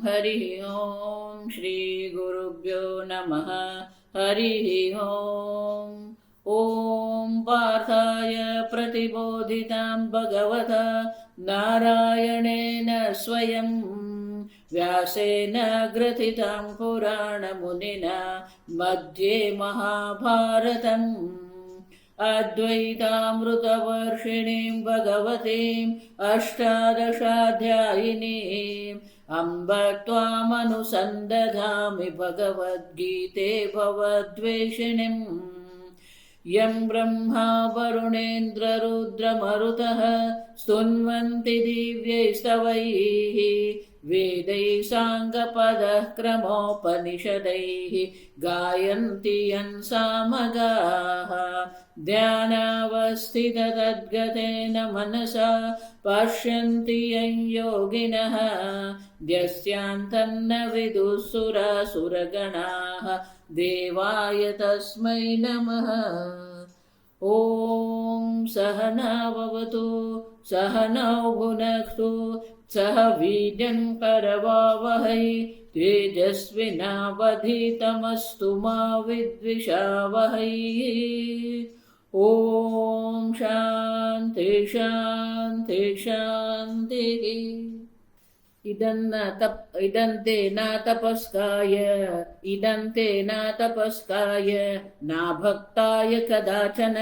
हरि ओम श्री गुरुभ्यो नमः हरि ओम पार्थाय प्रतिबोधितां भगवता नारायणेन स्वयं व्यासेन ग्रथितां पुराणमुनिना मध्ये महाभारतम् अद्वैतामृतवर्षिणीं भगवतीम् अष्टादशाध्यायिनीम् अम्ब त्वामनुसन्दधामि भगवद्गीते भवद्वेषिणीम् यं ब्रह्मा वरुणेन्द्ररुद्रमरुतः स्तुन्वन्ति दिव्यैस्तवैः वेदैः साङ्गपदः क्रमोपनिषदैः गायन्ति यं सामगाः ध्यानावस्थिततद्गतेन मनसा पश्यन्ति यं योगिनः यस्यान्तन्न विदुः सुरासुरगणाः देवाय तस्मै नमः। ॐ सहना भवतु सहनौ भुनक्तु सह वीर्यं करवावहै तेजस्विनावधीतमस्तु मा विद्विषावहै। ॐ शान्ति शान्ति शान्तिः। इदन्ते न तपस्काय न भक्ताय कदाचन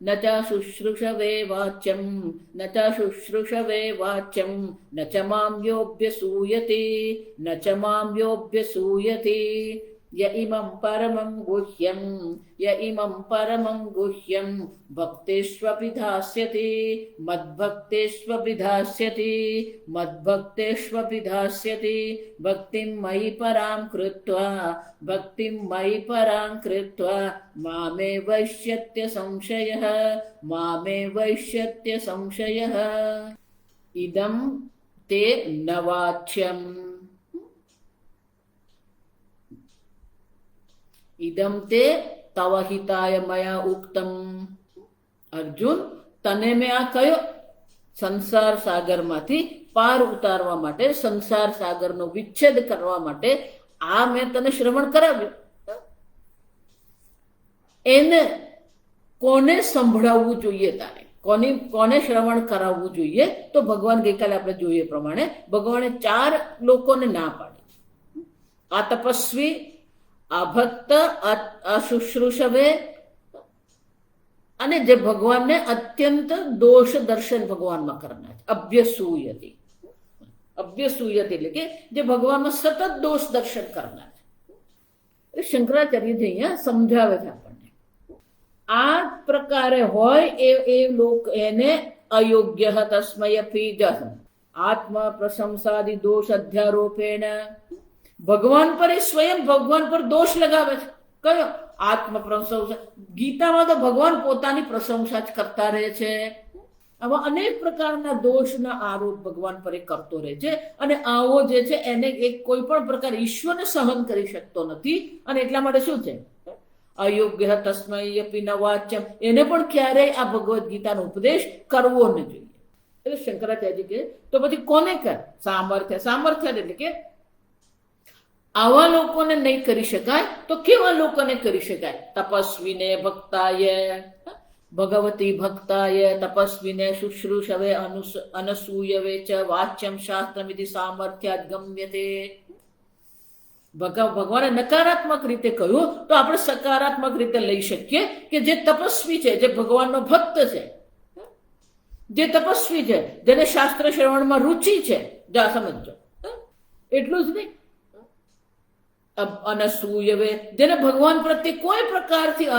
न च शुश्रूषवे वाच्यं न च मां योऽभ्यसूयति य इमं परमं गुह्यं भक्तेष्वपि धास्यति मद्भक्तेष्वपि धास्यति भक्तिं मयि परां कृत्वा मामे वैष्यत्य संशयः इदं ते न वाच्यम् इदं ते तव हिताय मया उक्तम। અર્જુન, તને મેં આ કયો સંસાર સાગરમાંથી પાર ઉતારવા માટે, સંસાર સાગરનો વિચ્છેદ કરવા માટે આ મેં તને શ્રવણ કરાવ્યું. એને કોને સંભળાવવું જોઈએ તારે? કોને શ્રવણ કરાવવું જોઈએ? તો ભગવાન ગઈકાલે આપણે જોઈએ પ્રમાણે ભગવાને 4 લોકોને ના પાડી. આ તપસ્વી, અભક્ત, અશુશ્રુષવે અને જે ભગવાનને અત્યંત દોષ દર્શન ભગવાનમાં કરનાર, અભ્યસૂયતિ એટલે કે જે ભગવાનમાં સતત દોષ દર્શન કરનાર છે. શંકરાચાર્યજી અહીંયા સમજાવે છે આપણને. આ પ્રકારે હોય એ લોક એને અયોગ્ય તસ્મયપી જહ આત્મ પ્રશંસાદિ દોષ અધ્યારોપેણ. ભગવાન પર એ સ્વયં ભગવાન પર દોષ લગાવે છે. કયો? આત્મ પ્રશંસા. ગીતામાં તો ભગવાન પોતાની પ્રશંસા જ કરતા રહે છે. આવા અનેક પ્રકારના દોષના આરોપ ભગવાન પર એ કરતો રહે છે. અને આવો જે છે એને એક કોઈ પણ પ્રકાર ઈશ્વરને સહન કરી શકતો નથી. અને એટલા માટે શું છે? અયોગ્ય તસ્મૈયપી ન વાચ્યમ. એને પણ ક્યારેય આ ભગવદ્ ગીતાનો ઉપદેશ કરવો ન જોઈએ. એટલે શંકરાચાર્ય કે તો પછી કોને કર? સામર્થ્ય એટલે કે આવા લોકોને નહીં કરી શકાય તો કેવા લોકોને કરી શકાય? તપસ્વીને ભક્તાય, ભગવતી ભક્તાય તપસ્વીને શુશ્રૂષવે અનસૂયવે ચ વાચ્યમ શાસ્ત્રમિતિ સામર્થ્યાદ ગમ્યતે. ભગવાને નકારાત્મક રીતે કહ્યું તો આપણે સકારાત્મક રીતે લઈ શકીએ કે જે તપસ્વી છે, જે ભગવાનનો ભક્ત છે, જે તપસ્વી છે, જેને શાસ્ત્ર શ્રવણમાં રુચિ છે, જા સમજો એટલું જ નહીં. અનસૂયવે, જેને ભગવાન પ્રત્યે કોઈ પ્રકારથી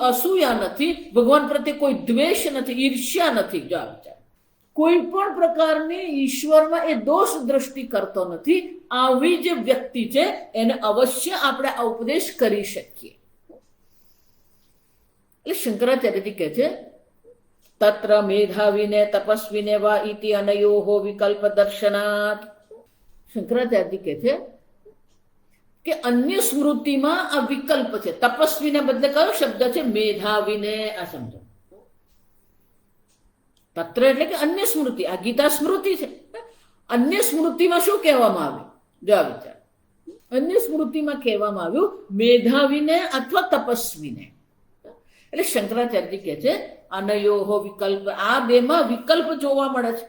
અસૂયા નથી, ભગવાન પ્રત્યે કોઈ દ્વેષ નથી, ઈર્ષ્યા નથી. જો કોઈ પણ પ્રકારની ઈશ્વરમાં એ દોષ દ્રષ્ટિ કરતો નથી. આવી જે વ્યક્તિ છે એને અવશ્ય આપણે આ ઉપદેશ કરી શકીએ. એટલે શંકરાચાર્યજી કહે છે તત્ર મેધાવીને તપસ્વીને વા ઇતિ અનયોહો વિકલ્પ દર્શનાત. શંકરાચાર્યજી કહે છે કે અન્ય સ્મૃતિમાં આ વિકલ્પ છે. તપસ્વીને બદલે કયો શબ્દ છે? મેધાવીને. આ સમજો. તત્ર એટલે કે અન્ય સ્મૃતિ. આ ગીતા સ્મૃતિ છે. અન્ય સ્મૃતિમાં શું કહેવામાં આવ્યું? જો આ વિચાર. અન્ય સ્મૃતિમાં કહેવામાં આવ્યું મેધાવીને અથવા તપસ્વીને. એટલે શંકરાચાર્યજી કહે છે અનયોહો વિકલ્પ, આ બેમાં વિકલ્પ જોવા મળે છે.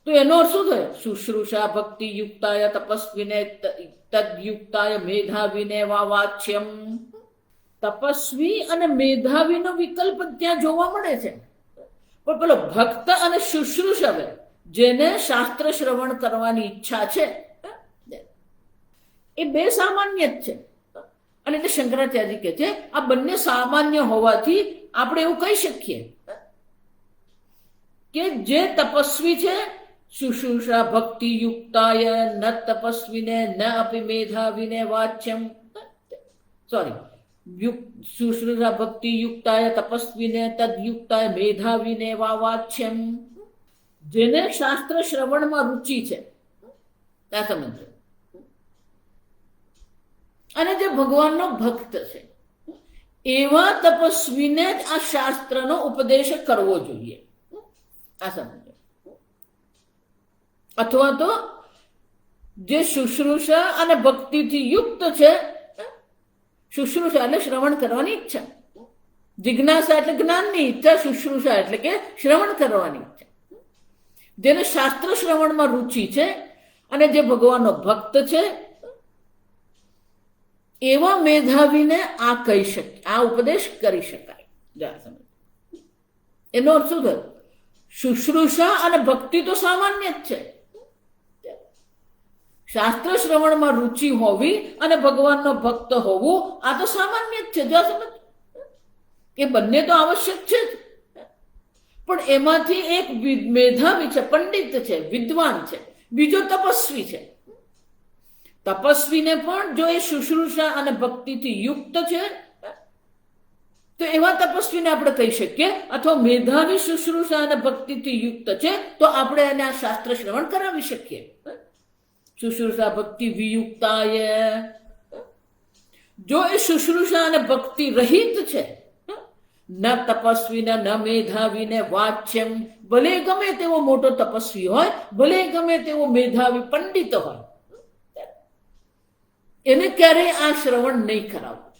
તો એનો અર્થ શું થયો? શુશ્રૂષા ભક્તિ યુક્તાય તપસ્વીને તદયુક્તાય મેધાવીને વા વાચ્યમ. તપસ્વી અને મેધાવીનો વિકલ્પ ત્યાં જોવા મળે છે. પણ પેલો ભક્ત અને શુશ્રૂષવે જેને શાસ્ત્ર શ્રવણ કરવાની ઈચ્છા છે એ બે સામાન્ય જ છે. અને એટલે શંકરાચાર્યજી કહે છે આ બંને સામાન્ય હોવાથી આપણે એવું કહી શકીએ કે જે તપસ્વી છે શુશ્રૂષા ભક્તિ યુક્તાય ન તપસ્વીને ન અપી મેધાવીને વાચ્યમ, સોરી, શુશ્રૂષા ભક્તિ યુક્તાય તપસ્વીને તદયુક્તાય મેધાવીને વા વાચ્યમ. જેને શાસ્ત્ર શ્રવણમાં રુચિ છે આ સમજો, અને જે ભગવાનનો ભક્ત છે એવા તપસ્વીને જ આ શાસ્ત્રનો ઉપદેશ કરવો જોઈએ. આ સમજો. અથવા તો જે શુશ્રૂષા અને ભક્તિથી યુક્ત છે, શુશ્રૂષા એટલે શ્રવણ કરવાની ઈચ્છા, જિજ્ઞાસા એટલે જ્ઞાનની ઈચ્છા, શુશ્રૂષા એટલે કે શ્રવણ કરવાની ઈચ્છા. જેને શાસ્ત્ર શ્રવણમાં રુચિ છે અને જે ભગવાનનો ભક્ત છે એવા મેધાવીને આ કહી શકે, આ ઉપદેશ કરી શકાય. એનો અર્થ શું થયો? શુશ્રૂષા અને ભક્તિ તો સામાન્ય જ છે. શાસ્ત્ર શ્રવણમાં રુચિ હોવી અને ભગવાનનો ભક્ત હોવું આ તો સામાન્ય જ છે. જો સમજ, એ બંને તો આવશ્યક છે જ. પણ એમાંથી એક મેધાવી છે, પંડિત છે, વિદ્વાન છે, બીજો તપસ્વી છે. તપસ્વીને પણ જો એ શુશ્રૂષા અને ભક્તિથી યુક્ત છે તો એવા તપસ્વીને આપણે કહી શકીએ, અથવા મેધાવી શુશ્રૂષા અને ભક્તિથી યુક્ત છે તો આપણે એને આ શાસ્ત્ર શ્રવણ કરાવી શકીએ. શુશ્રૂષા ભક્તિ વિયુક્તાય, જો એ શુશ્રૂષા અને ભક્તિ રહિત છે, ન તપસ્વીને ન મેધાવીને વાચ્યમ, ભલે ગમે તેવો મોટો તપસ્વી હોય, ભલે ગમે તેવો મેધાવી પંડિત હોય, એને ક્યારેય આ શ્રવણ નહીં કરાવવું.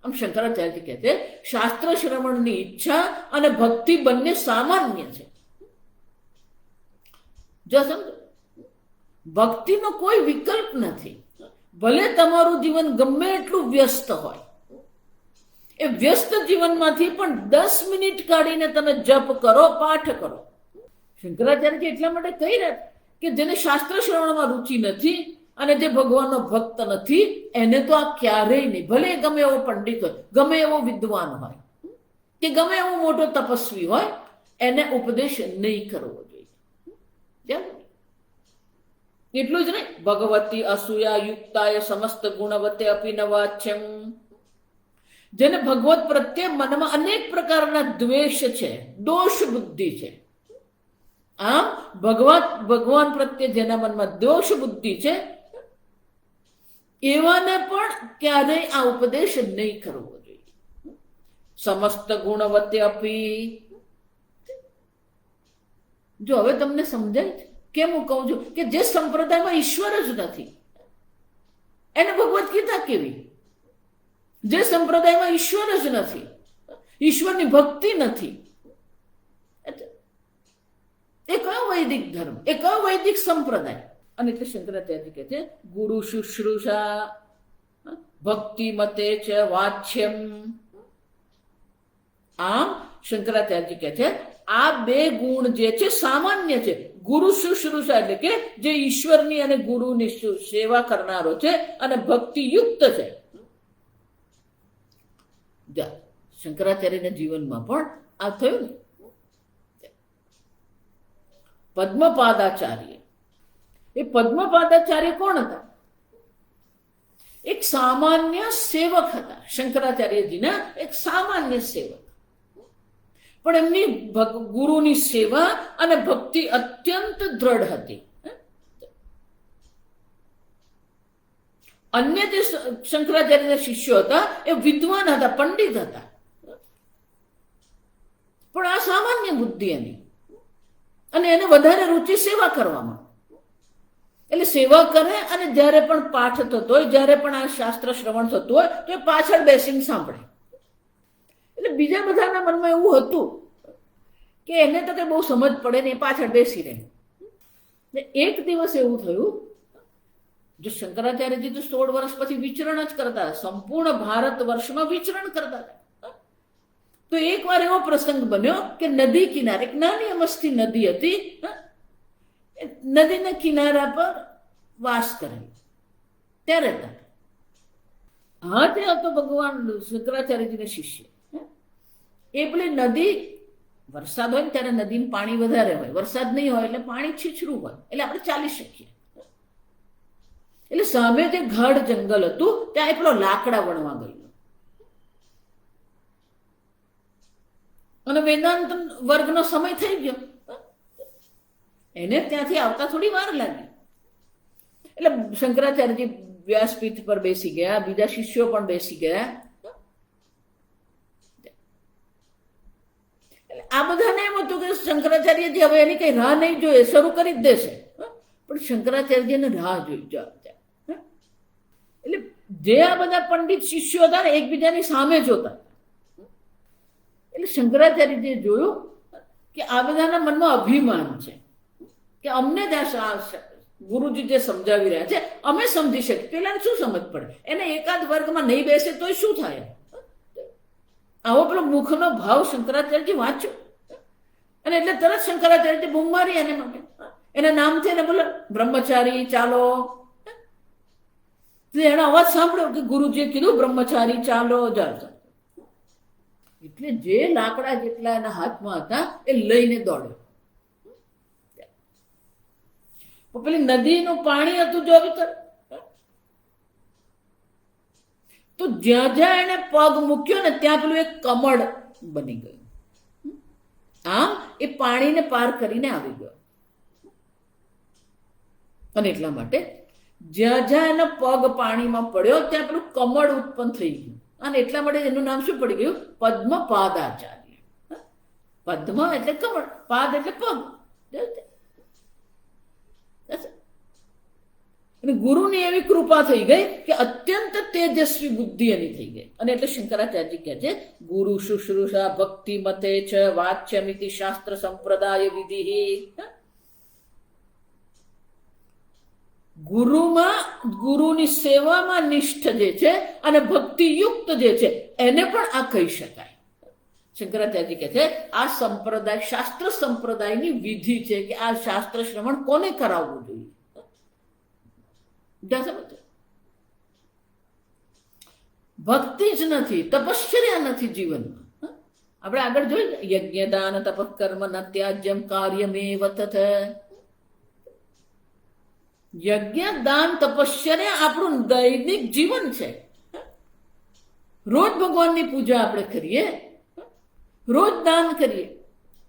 આમ શંકરાચાર્ય કહે છે શાસ્ત્ર શ્રવણની ઈચ્છા અને ભક્તિ બંને સામાન્ય છે. જો સમજો, ભક્તિનો કોઈ વિકલ્પ નથી. ભલે તમારું જીવન ગમે એટલું વ્યસ્ત હોય, એ વ્યસ્ત જીવનમાંથી પણ 10 મિનિટ કાઢીને તમે જપ કરો, પાઠ કરો. શંકરાચાર્ય એટલા માટે કહી રહ્યા કે જેને શાસ્ત્ર શ્રવણમાં રુચિ નથી અને જે ભગવાનનો ભક્ત નથી એને તો આ ક્યારેય નહીં, ભલે ગમે એવો પંડિત હોય, ગમે એવો વિદ્વાન હોય કે ગમે એવો મોટો તપસ્વી હોય, એને ઉપદેશ નહીં કરવો જોઈએ. એટલું જ નહીં, ભગવતી અસૂયા યુક્તાય સમસ્ત ગુણવતે અપી ન વાચ્યમ. જેને ભગવત પ્રત્યે મનમાં અનેક પ્રકારના દ્વેષ છે, દોષ બુદ્ધિ છે. આમ ભગવાન પ્રત્યે જેના મનમાં દોષ બુદ્ધિ છે એવાને પણ ક્યારેય આ ઉપદેશ નહીં કરવો જોઈએ. સમસ્ત ગુણવતે અપી. જો હવે તમને સમજાય છે કેમ હું કહું છું કે જે સંપ્રદાયમાં ઈશ્વર જ નથી એને ભગવદ ગીતા કેવી? જે સંપ્રદાયમાં ઈશ્વર જ નથી, ઈશ્વરની ભક્તિ નથી, એ કયો વૈદિક ધર્મ, એ કયો વૈદિક સંપ્રદાય? અને એટલે શંકરાચાર્ય કહે છે ગુરુ શુશ્રૂષા ભક્તિ મતે ચ વાચ્યમ. આમ શંકરાચાર્ય કહે છે આ બે ગુણ જે છે સામાન્ય છે. ગુરુ શુશ્રૂષા એટલે કે જે ઈશ્વરની અને ગુરુની સેવા કરનારો છે અને ભક્તિ યુક્ત છે. શંકરાચાર્યના જીવનમાં પણ આ થયું ને. પદ્મપાદાચાર્ય, એ પદ્મપાદાચાર્ય કોણ હતા? એક સામાન્ય સેવક હતા. શંકરાચાર્યજીના એક સામાન્ય સેવક, પણ એમની ગુરુની સેવા અને ભક્તિ અત્યંત દ્રઢ હતી. અન્ય જે શંકરાચાર્યના શિષ્યો હતા એ વિદ્વાન હતા, પંડિત હતા, પણ આ સામાન્ય બુદ્ધિ એની, અને એને વધારે રુચિ સેવા કરવામાં. એટલે સેવા કરે, અને જ્યારે પણ પાઠ થતો હોય, જ્યારે પણ આ શાસ્ત્ર શ્રવણ થતું હોય તો એ પાછળ બેસીને સાંભળે. એટલે બીજા બધાના મનમાં એવું હતું કે એને તો કઈ બહુ સમજ પડે ને, એ પાછળ બેસી રહે. એક દિવસ એવું થયું, જો શંકરાચાર્યજી તો 16 વર્ષ પછી વિચરણ જ કરતા, સંપૂર્ણ ભારત વર્ષમાં વિચરણ કરતા હતા. તો એક વાર એવો પ્રસંગ બન્યો કે નદી કિનારે એક નાની અમસ્તી નદી હતી, નદીના કિનારા પર વાસ કરે ત્યારે હતા. હા, ત્યાં તો ભગવાન શંકરાચાર્યજીના શિષ્ય. એ પેલી નદી, વરસાદ હોય ને ત્યારે નદીમાં પાણી વધારે હોય, વરસાદ નહીં હોય એટલે પાણી છીછરું હોય, એટલે આપણે ચાલી શકીએ. એટલે સામે જે ગાઢ જંગલ હતું ત્યાં એ પેલો લાકડા વણવા ગયો, અને વેદાંત વર્ગનો સમય થઈ ગયો. એને ત્યાંથી આવતા થોડી વાર લાગી. એટલે શંકરાચાર્યજી વ્યાસપીઠ પર બેસી ગયા, બીજા શિષ્યો પણ બેસી ગયા. આ બધાને એમ હતું કે શંકરાચાર્યજી હવે એની કઈ રાહ નહીં જોઈએ, શરૂ કરી જ દેશે. પણ શંકરાચાર્યજીને રાહ જોઈ જાય. એટલે જે આ બધા પંડિત શિષ્યો હતા ને એકબીજાની સામે જોતા. એટલે શંકરાચાર્યજીએ જોયું કે આ બધાના મનમાં અભિમાન છે કે અમને ત્યાં ગુરુજી જે સમજાવી રહ્યા છે અમે સમજી શકીએ, પેલાને શું સમજ પડે? એને એકાદ વર્ગમાં નહીં બેસે તો શું થાય? આવો પેલો મુખનો ભાવ શંકરાચાર્યજી વાંચ્યો, અને એટલે તરત શંકરાચાર્યજી બૂમ મારી એને માટે. એના નામથી એને બોલે, બ્રહ્મચારી ચાલો. એનો અવાજ સાંભળ્યો કે ગુરુજીએ કીધું બ્રહ્મચારી ચાલો જાઓ. એટલે જે લાકડા જેટલા એના હાથમાં હતા એ લઈને દોડ્યો. પેલી નદીનું પાણી હતું જો તો જ્યાં જ્યાં એને પગ મૂક્યો ને ત્યાં પેલું એક કમળ બની ગયું. આમ એ પાણીને પાર કરીને આવી ગયો. અને એટલા માટે જ્યાં જ્યાં એનો પગ પાણીમાં પડ્યો ત્યાં પેલું કમળ ઉત્પન્ન થઈ ગયું, અને એટલા માટે એનું નામ શું પડી ગયું? પદ્મપાદાચાર્ય. પદ્મ એટલે કમળ, પાદ એટલે પગ. ગુરુની એવી કૃપા થઈ ગઈ કે અત્યંત તેજસ્વી બુદ્ધિ એની થઈ ગઈ. અને એટલે શંકરાચાર્યજી કહે છે, ગુરુ શુશ્રૂષા ભક્તિ મતે ચ વાચ્યમિતિ શાસ્ત્ર સંપ્રદાય વિધિ. ગુરુમાં, ગુરુની સેવામાં નિષ્ઠ જે છે અને ભક્તિયુક્ત જે છે એને પણ આ કહી શકાય. શંકરાચાર્યજી કહે છે આ સંપ્રદાય શાસ્ત્ર સંપ્રદાયની વિધિ છે કે આ શાસ્ત્ર શ્રવણ કોને કરાવવું જોઈએ. ભક્તિ જ નથી, તપશ્ચર્યા નથી જીવનમાં. આપણે આગળ જોઈ યજ્ઞ દાન તપ કર્મ ન ત્યાજ્યમ કાર્યમેવ તથ. યજ્ઞ દાન તપશ્ચર્યા આપણું દૈનિક જીવન છે. રોજ ભગવાનની પૂજા આપણે કરીએ, રોજ દાન કરીએ.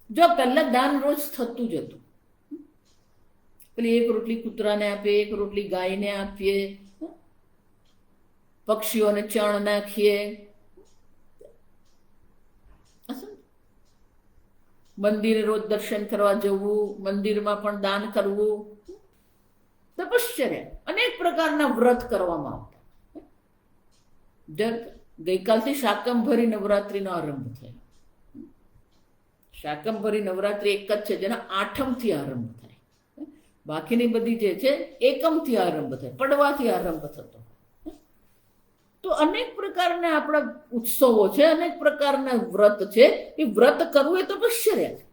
જો પહેલા દાન રોજ થતું જ હતું. પેલી એક રોટલી કૂતરાને આપીએ, એક રોટલી ગાયને આપીએ, પક્ષીઓને ચણ નાખીએ, મંદિરે રોજ દર્શન કરવા જવું, મંદિરમાં પણ દાન કરવું, તપશ્ચર્યા. અનેક પ્રકારના વ્રત કરવામાં આવતા. ગઈકાલથી શાકંભરી નવરાત્રીનો આરંભ થયો. શાકંભરી નવરાત્રી એક જ છે જેના 8મથી આરંભ થાય. બાકીની બધી જે છે એકમથી આરંભ થાય, પડવાથી આરંભ થતો. તો અનેક પ્રકારના આપણા ઉત્સવો છે, અનેક પ્રકારના વ્રત છે. એ વ્રત કરવું એ તપશ્ચર્યા છે.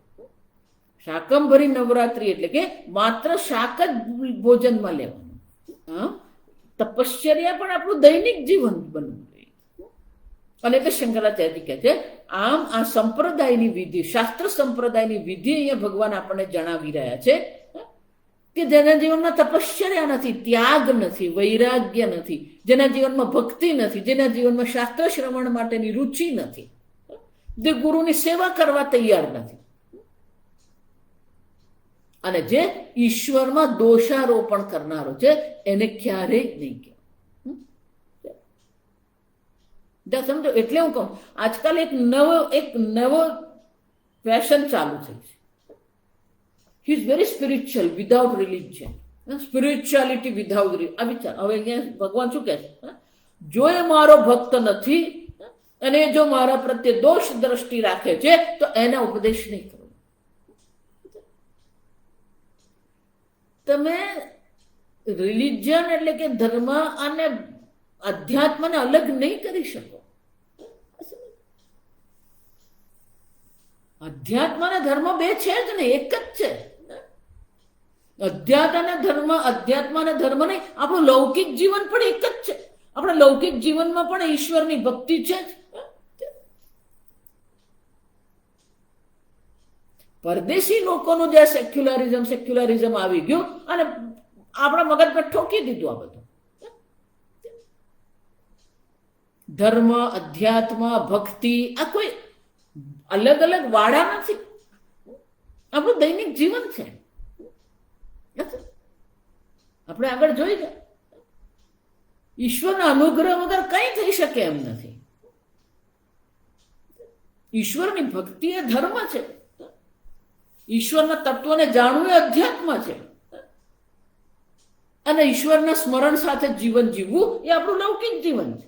શાકંભરી નવરાત્રી એટલે કે માત્ર શાક જ ભોજનમાં લેવાનું. તપશ્ચર્યા પણ આપણું દૈનિક જીવન બનવું જોઈએ. અને એટલે શંકરાચાર્યજી કહે છે આમ આ સંપ્રદાયની વિધિ, શાસ્ત્ર સંપ્રદાયની વિધિ અહીંયા ભગવાન આપણને જણાવી રહ્યા છે કે જેના જીવનમાં તપશ્ચર્યા નથી, ત્યાગ નથી, વૈરાગ્ય નથી, જેના જીવનમાં ભક્તિ નથી, જેના જીવનમાં શાસ્ત્ર શ્રવણ માટેની રુચિ નથી, જે ગુરુની સેવા કરવા તૈયાર નથી, અને જે ઈશ્વરમાં દોષારોપણ કરનારો છે એને ક્યારેય નહીં કહેવાય. સમજો, એટલે હું કહું આજકાલ એક નવો ફેશન ચાલુ થઈ છે. He is very spiritual without religion, spirituality without આ વિચાર. હવે અહીંયા ભગવાન શું કહે છે? જો એ મારો ભક્ત નથી અને જો મારા પ્રત્યે દોષ દ્રષ્ટિ રાખે છે તો એના ઉપદેશ નહીં કરો. તમે રિલિજન એટલે કે ધર્મ અને અધ્યાત્મને અલગ નહીં કરી શકો. અધ્યાત્મ અને ધર્મ બે છે જ નહીં, એક જ છે. અધ્યાત્મ અને ધર્મ નહીં. આપણું લૌકિક જીવન પણ એક જ છે. આપણા લૌકિક જીવનમાં પણ ઈશ્વરની ભક્તિ છે જ. પરદેશી લોકોનું જે સેક્યુલરિઝમ આવી ગયું અને આપણા મગજ પર ઠોકી દીધું આ બધું. ધર્મ, અધ્યાત્મ, ભક્તિ આ કોઈ અલગ અલગ વાડા નથી. આપણું દૈનિક જીવન છે. આપણે આગળ જોઈ ગયા, ઈશ્વરના અનુગ્રહ વગર કઈ થઈ શકે એમ નથી. ઈશ્વરની ભક્તિ એ ધર્મ છે. ઈશ્વરના તત્વને જાણવું એ અધ્યાત્મ છે. અને ઈશ્વરના સ્મરણ સાથે જીવન જીવવું એ આપણું લૌકિક જીવન છે.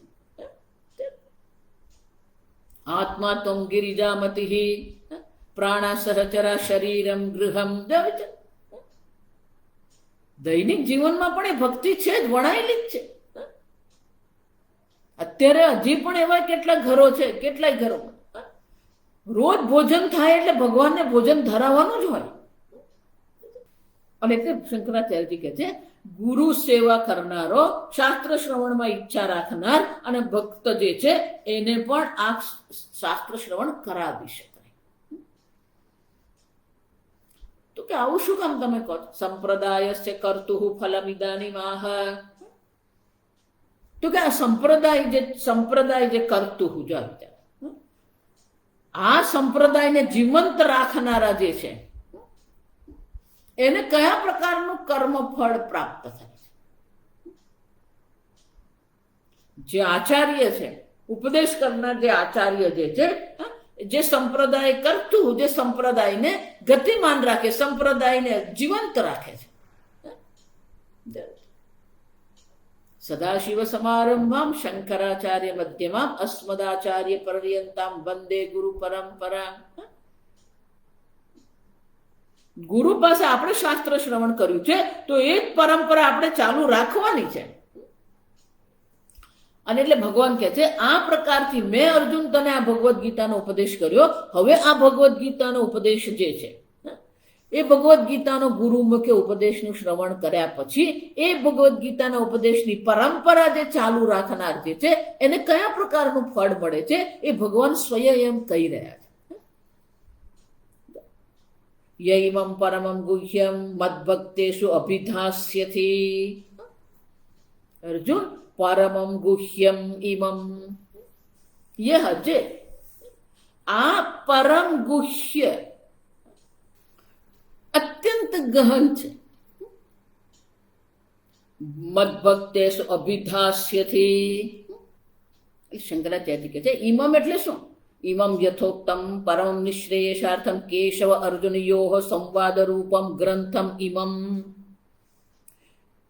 આત્મા તમ ગિરિજામતિ પ્રાણા સહચરા શરીરમ ગૃહમ. દૈનિક જીવનમાં પણ એ ભક્તિ છે જ, વણાયેલી જ છે. અત્યારે હજી પણ એવા કેટલા ઘરો છે, કેટલાય ઘરોમાં રોજ ભોજન થાય એટલે ભગવાનને ભોજન ધરાવવાનું જ હોય. અને એટલે શંકરાચાર્યજી કહે છે ગુરુ સેવા કરનારો, શાસ્ત્ર શ્રવણમાં ઈચ્છા રાખનાર અને ભક્ત જે છે એને પણ આ શાસ્ત્ર શ્રવણ કરાવી શકાય. તો કે આવું શું કામ તમે કહો? સંપ્રદાયસ્ય કર્તુઃ ફલમિદાનીમ આહ. તો કે આ સંપ્રદાય જે કર્તુઃ, જો આ સંપ્રદાયને જીવંત રાખનારા જે છે એને કયા પ્રકારનું કર્મ ફળ પ્રાપ્ત થાય છે? જે આચાર્ય છે, ઉપદેશ કરનાર જે આચાર્ય જે છે, જે સંપ્રદાય કરતું, જે સંપ્રદાયને ગતિમાન રાખે, સંપ્રદાયને જીવંત રાખે છે. સદાશિવ સમારંભામ શંકરાચાર્ય મધ્યમામ અસ્મદાચાર્ય પર્યંતામ વંદે ગુરુ પરંપરા. ગુરુ પાસે આપણે શાસ્ત્ર શ્રવણ કર્યું છે તો એ જ પરંપરા આપણે ચાલુ રાખવાની છે. અને એટલે ભગવાન કહે છે આ પ્રકારથી મેં અર્જુન તને આ ભગવદ્ ગીતાનો ઉપદેશ કર્યો. હવે આ ભગવદ્ ગીતાનો ઉપદેશ જે છે એ ભગવદ્ ગીતાનો ગુરુમુખે ઉપદેશનું શ્રવણ કર્યા પછી એ ભગવદ્ ગીતાના ઉપદેશની પરંપરા જે ચાલુ રાખનાર જે છે એને કયા પ્રકારનું ફળ મળે છે એ ભગવાન સ્વયં એમ કહી રહ્યા છે. યૈમં પરમં ગુહ્યમ મદ્ભક્તેષુ અભિધાસ્યથી. અર્જુન, પરમં ગુહ્યમ ઇમમ, યહ જે આ પરમ ગુહ્ય અત્યંત ગહન છે. મદ્ભક્તેષુ અભિધાસ્યથી. શંકરાચાર્ય કહે છે ઇમમ એટલે શું? ઇમમ યથોક્તમ પરમ નિશ્રેયસાર્થમ કેશવ અર્જુનયોઃ સંવાદ રૂપમ ગ્રંથમ ઇમમ.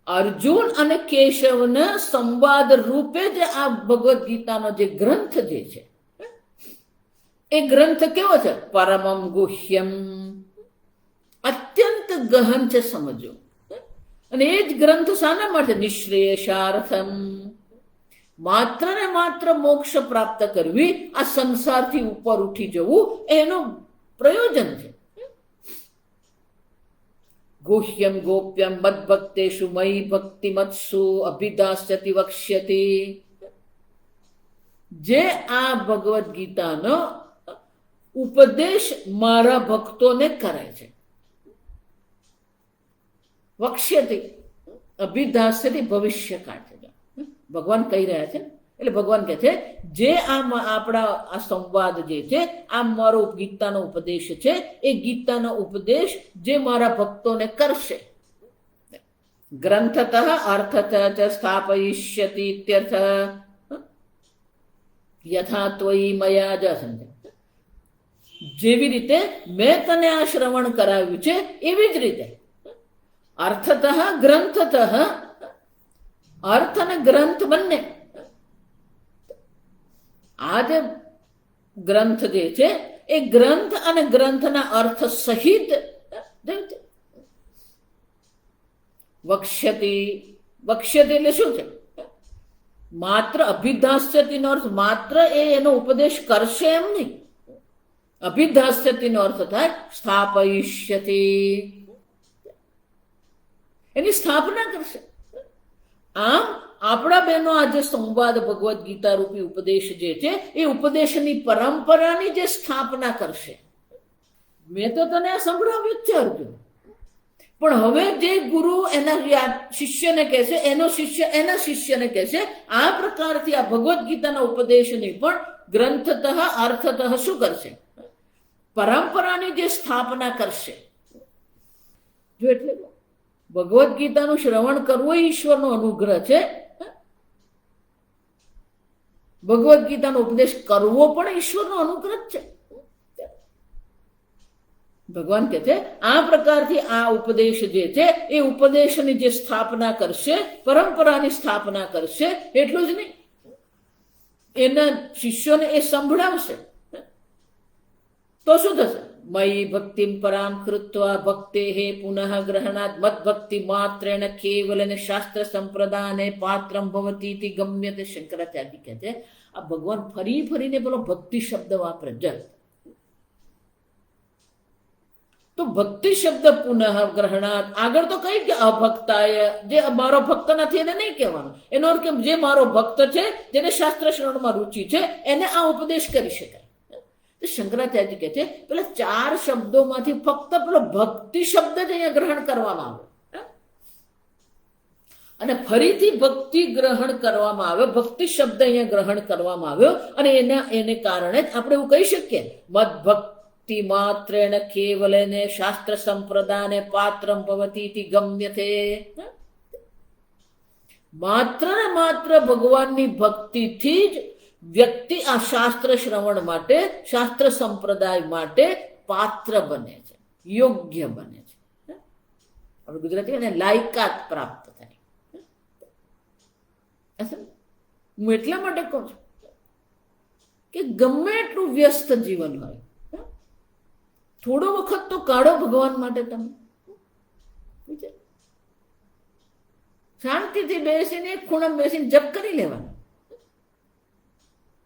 અર્જુન અને કેશવના સંવાદ રૂપે જે આ ભગવદ્ ગીતાનો જે ગ્રંથ જે છે એ ગ્રંથ કેવો છે? પરમમ ગુહ્યમ, અત્યંત ગહન છે, સમજો. અને એ જ ગ્રંથ શાના માટે? નિશ્રેયસાર્થમ, માત્ર ને માત્ર મોક્ષ પ્રાપ્ત કરવી, આ સંસારથી ઉપર ઉઠી જવું એનું પ્રયોજન છે. ગુહ્યમ ગોપ્યમ મદ્ભક્તેષુ મયી ભક્તિમત્સુ અભિદાસ્યતિ વક્ષ્યતિ. જે આ ભગવદ્ ગીતાનો ઉપદેશ મારા ભક્તોને કરે છે. વક્ષ્યતિ, અભિદાસ્યતિ ભવિષ્યકાળ છે. ભગવાન કહી રહ્યા છે. એટલે ભગવાન કહે છે જે આપણા આ સંવાદ જે છે, આ મારો ગીતાનો ઉપદેશ છે, એ ગીતાનો ઉપદેશ જે મારા ભક્તોને કરશે, ગ્રંથતઃ અર્થતઃ ચ સ્થાપયિષ્યતિ ઇત્યર્થ. યથા ત્વયી મયા જ સમજે, જેવી રીતે મેં તને આ શ્રવણ કરાવ્યું છે એવી જ રીતે અર્થતઃ ગ્રંથતઃ, અર્થ અને ગ્રંથ બંને, આ જે ગ્રંથ જે છે એ ગ્રંથ અને ગ્રંથના અર્થ સહિત વક્ષ્યતિ, વક્ષ્યતિ એટલે શું છે? માત્ર અભિધાસ્યતિ નો અર્થ માત્ર એનો ઉપદેશ કરશે એમ નહીં. અભિધાસ્યતિ નો અર્થ થાય સ્થાપયિષ્યતિ, એની સ્થાપના કરશે. આમ આપણા બહેનો આજે સંવાદ ભગવદ્ ગીતા રૂપી ઉપદેશ જે છે એ ઉપદેશની પરંપરાની જે સ્થાપના કરશે. મેં તો તને આ સંભળાવ્યું જ છે અર્જુન, પણ હવે જે ગુરુ એના શિષ્યને કહેશે, એનો શિષ્ય એના શિષ્યને કહેશે, આ પ્રકારથી આ ભગવદ્ ગીતાના ઉપદેશની પણ ગ્રંથતઃ અર્થતઃ શું કરશે? પરંપરાની જે સ્થાપના કરશે. જો એટલે ભગવદ્ ગીતાનું શ્રવણ કરવું એ ઈશ્વરનો અનુગ્રહ છે. ભગવદ્ ગીતાનો ઉપદેશ કરવો પણ ઈશ્વરનો અનુગ્રહ છે. ભગવાન કહે છે આ પ્રકારથી આ ઉપદેશ જે છે એ ઉપદેશની જે સ્થાપના કરશે, પરંપરાની સ્થાપના કરશે, એટલું જ નહીં, એના શિષ્યોને એ સંભળાવશે તો શું થશે? મયી ભક્તિમ પરામ કૃત્વા ભક્તેહે પુનઃ ગ્રહણાત મદ્ભક્તિ માત્રેણ કેવલેન શાસ્ત્ર સંપ્રદાને પાત્રમ ભવતીતિ ગમ્યતે. શંકરાચાર્ય કહે છે આ ભગવાન ફરી ફરીને પેલો ભક્તિ શબ્દ વાપરે જ. તો ભક્તિ શબ્દ પુનઃ ગ્રહણાત, આગળ તો કઈ કે અભક્તાય, જે મારો ભક્ત નથી એને નહીં કહેવાનું. એનો અર્થ કે જે મારો ભક્ત છે, જેને શાસ્ત્ર શ્રવણમાં રુચિ છે, એને આ ઉપદેશ કરી શકાય. શંકરાચાર્ય કહે છે પેલા 4 શબ્દોમાંથી ફક્ત પેલો ભક્તિ શબ્દ જ અહીંયા ગ્રહણ કરવામાં આવે અને ફરીથી ભક્તિ ગ્રહણ કરવામાં આવ્યો, ભક્તિ શબ્દ અહીંયા ગ્રહણ કરવામાં આવ્યો અને એને કારણે જ આપણે એવું કહી શકીએ મદ્ભક્તિ માત્રેણ કેવલેને શાસ્ત્ર સંપ્રદાને પાત્રમ ભવતીતિ ગમ્યતે. માત્ર ને માત્ર ભગવાનની ભક્તિથી જ વ્યક્તિ આ શાસ્ત્ર શ્રવણ માટે, શાસ્ત્ર સંપ્રદાય માટે પાત્ર બને છે, યોગ્ય બને છે. આપણે ગુજરાતી લાયકાત પ્રાપ્ત થાય. હું એટલા માટે કહું છું કે ગમે એટલું વ્યસ્ત જીવન હોય, થોડો વખત તો કાઢો ભગવાન માટે. તમે શાંતિથી બેસીને એક ખૂણામાં બેસીને જપ કરી લેવાનું,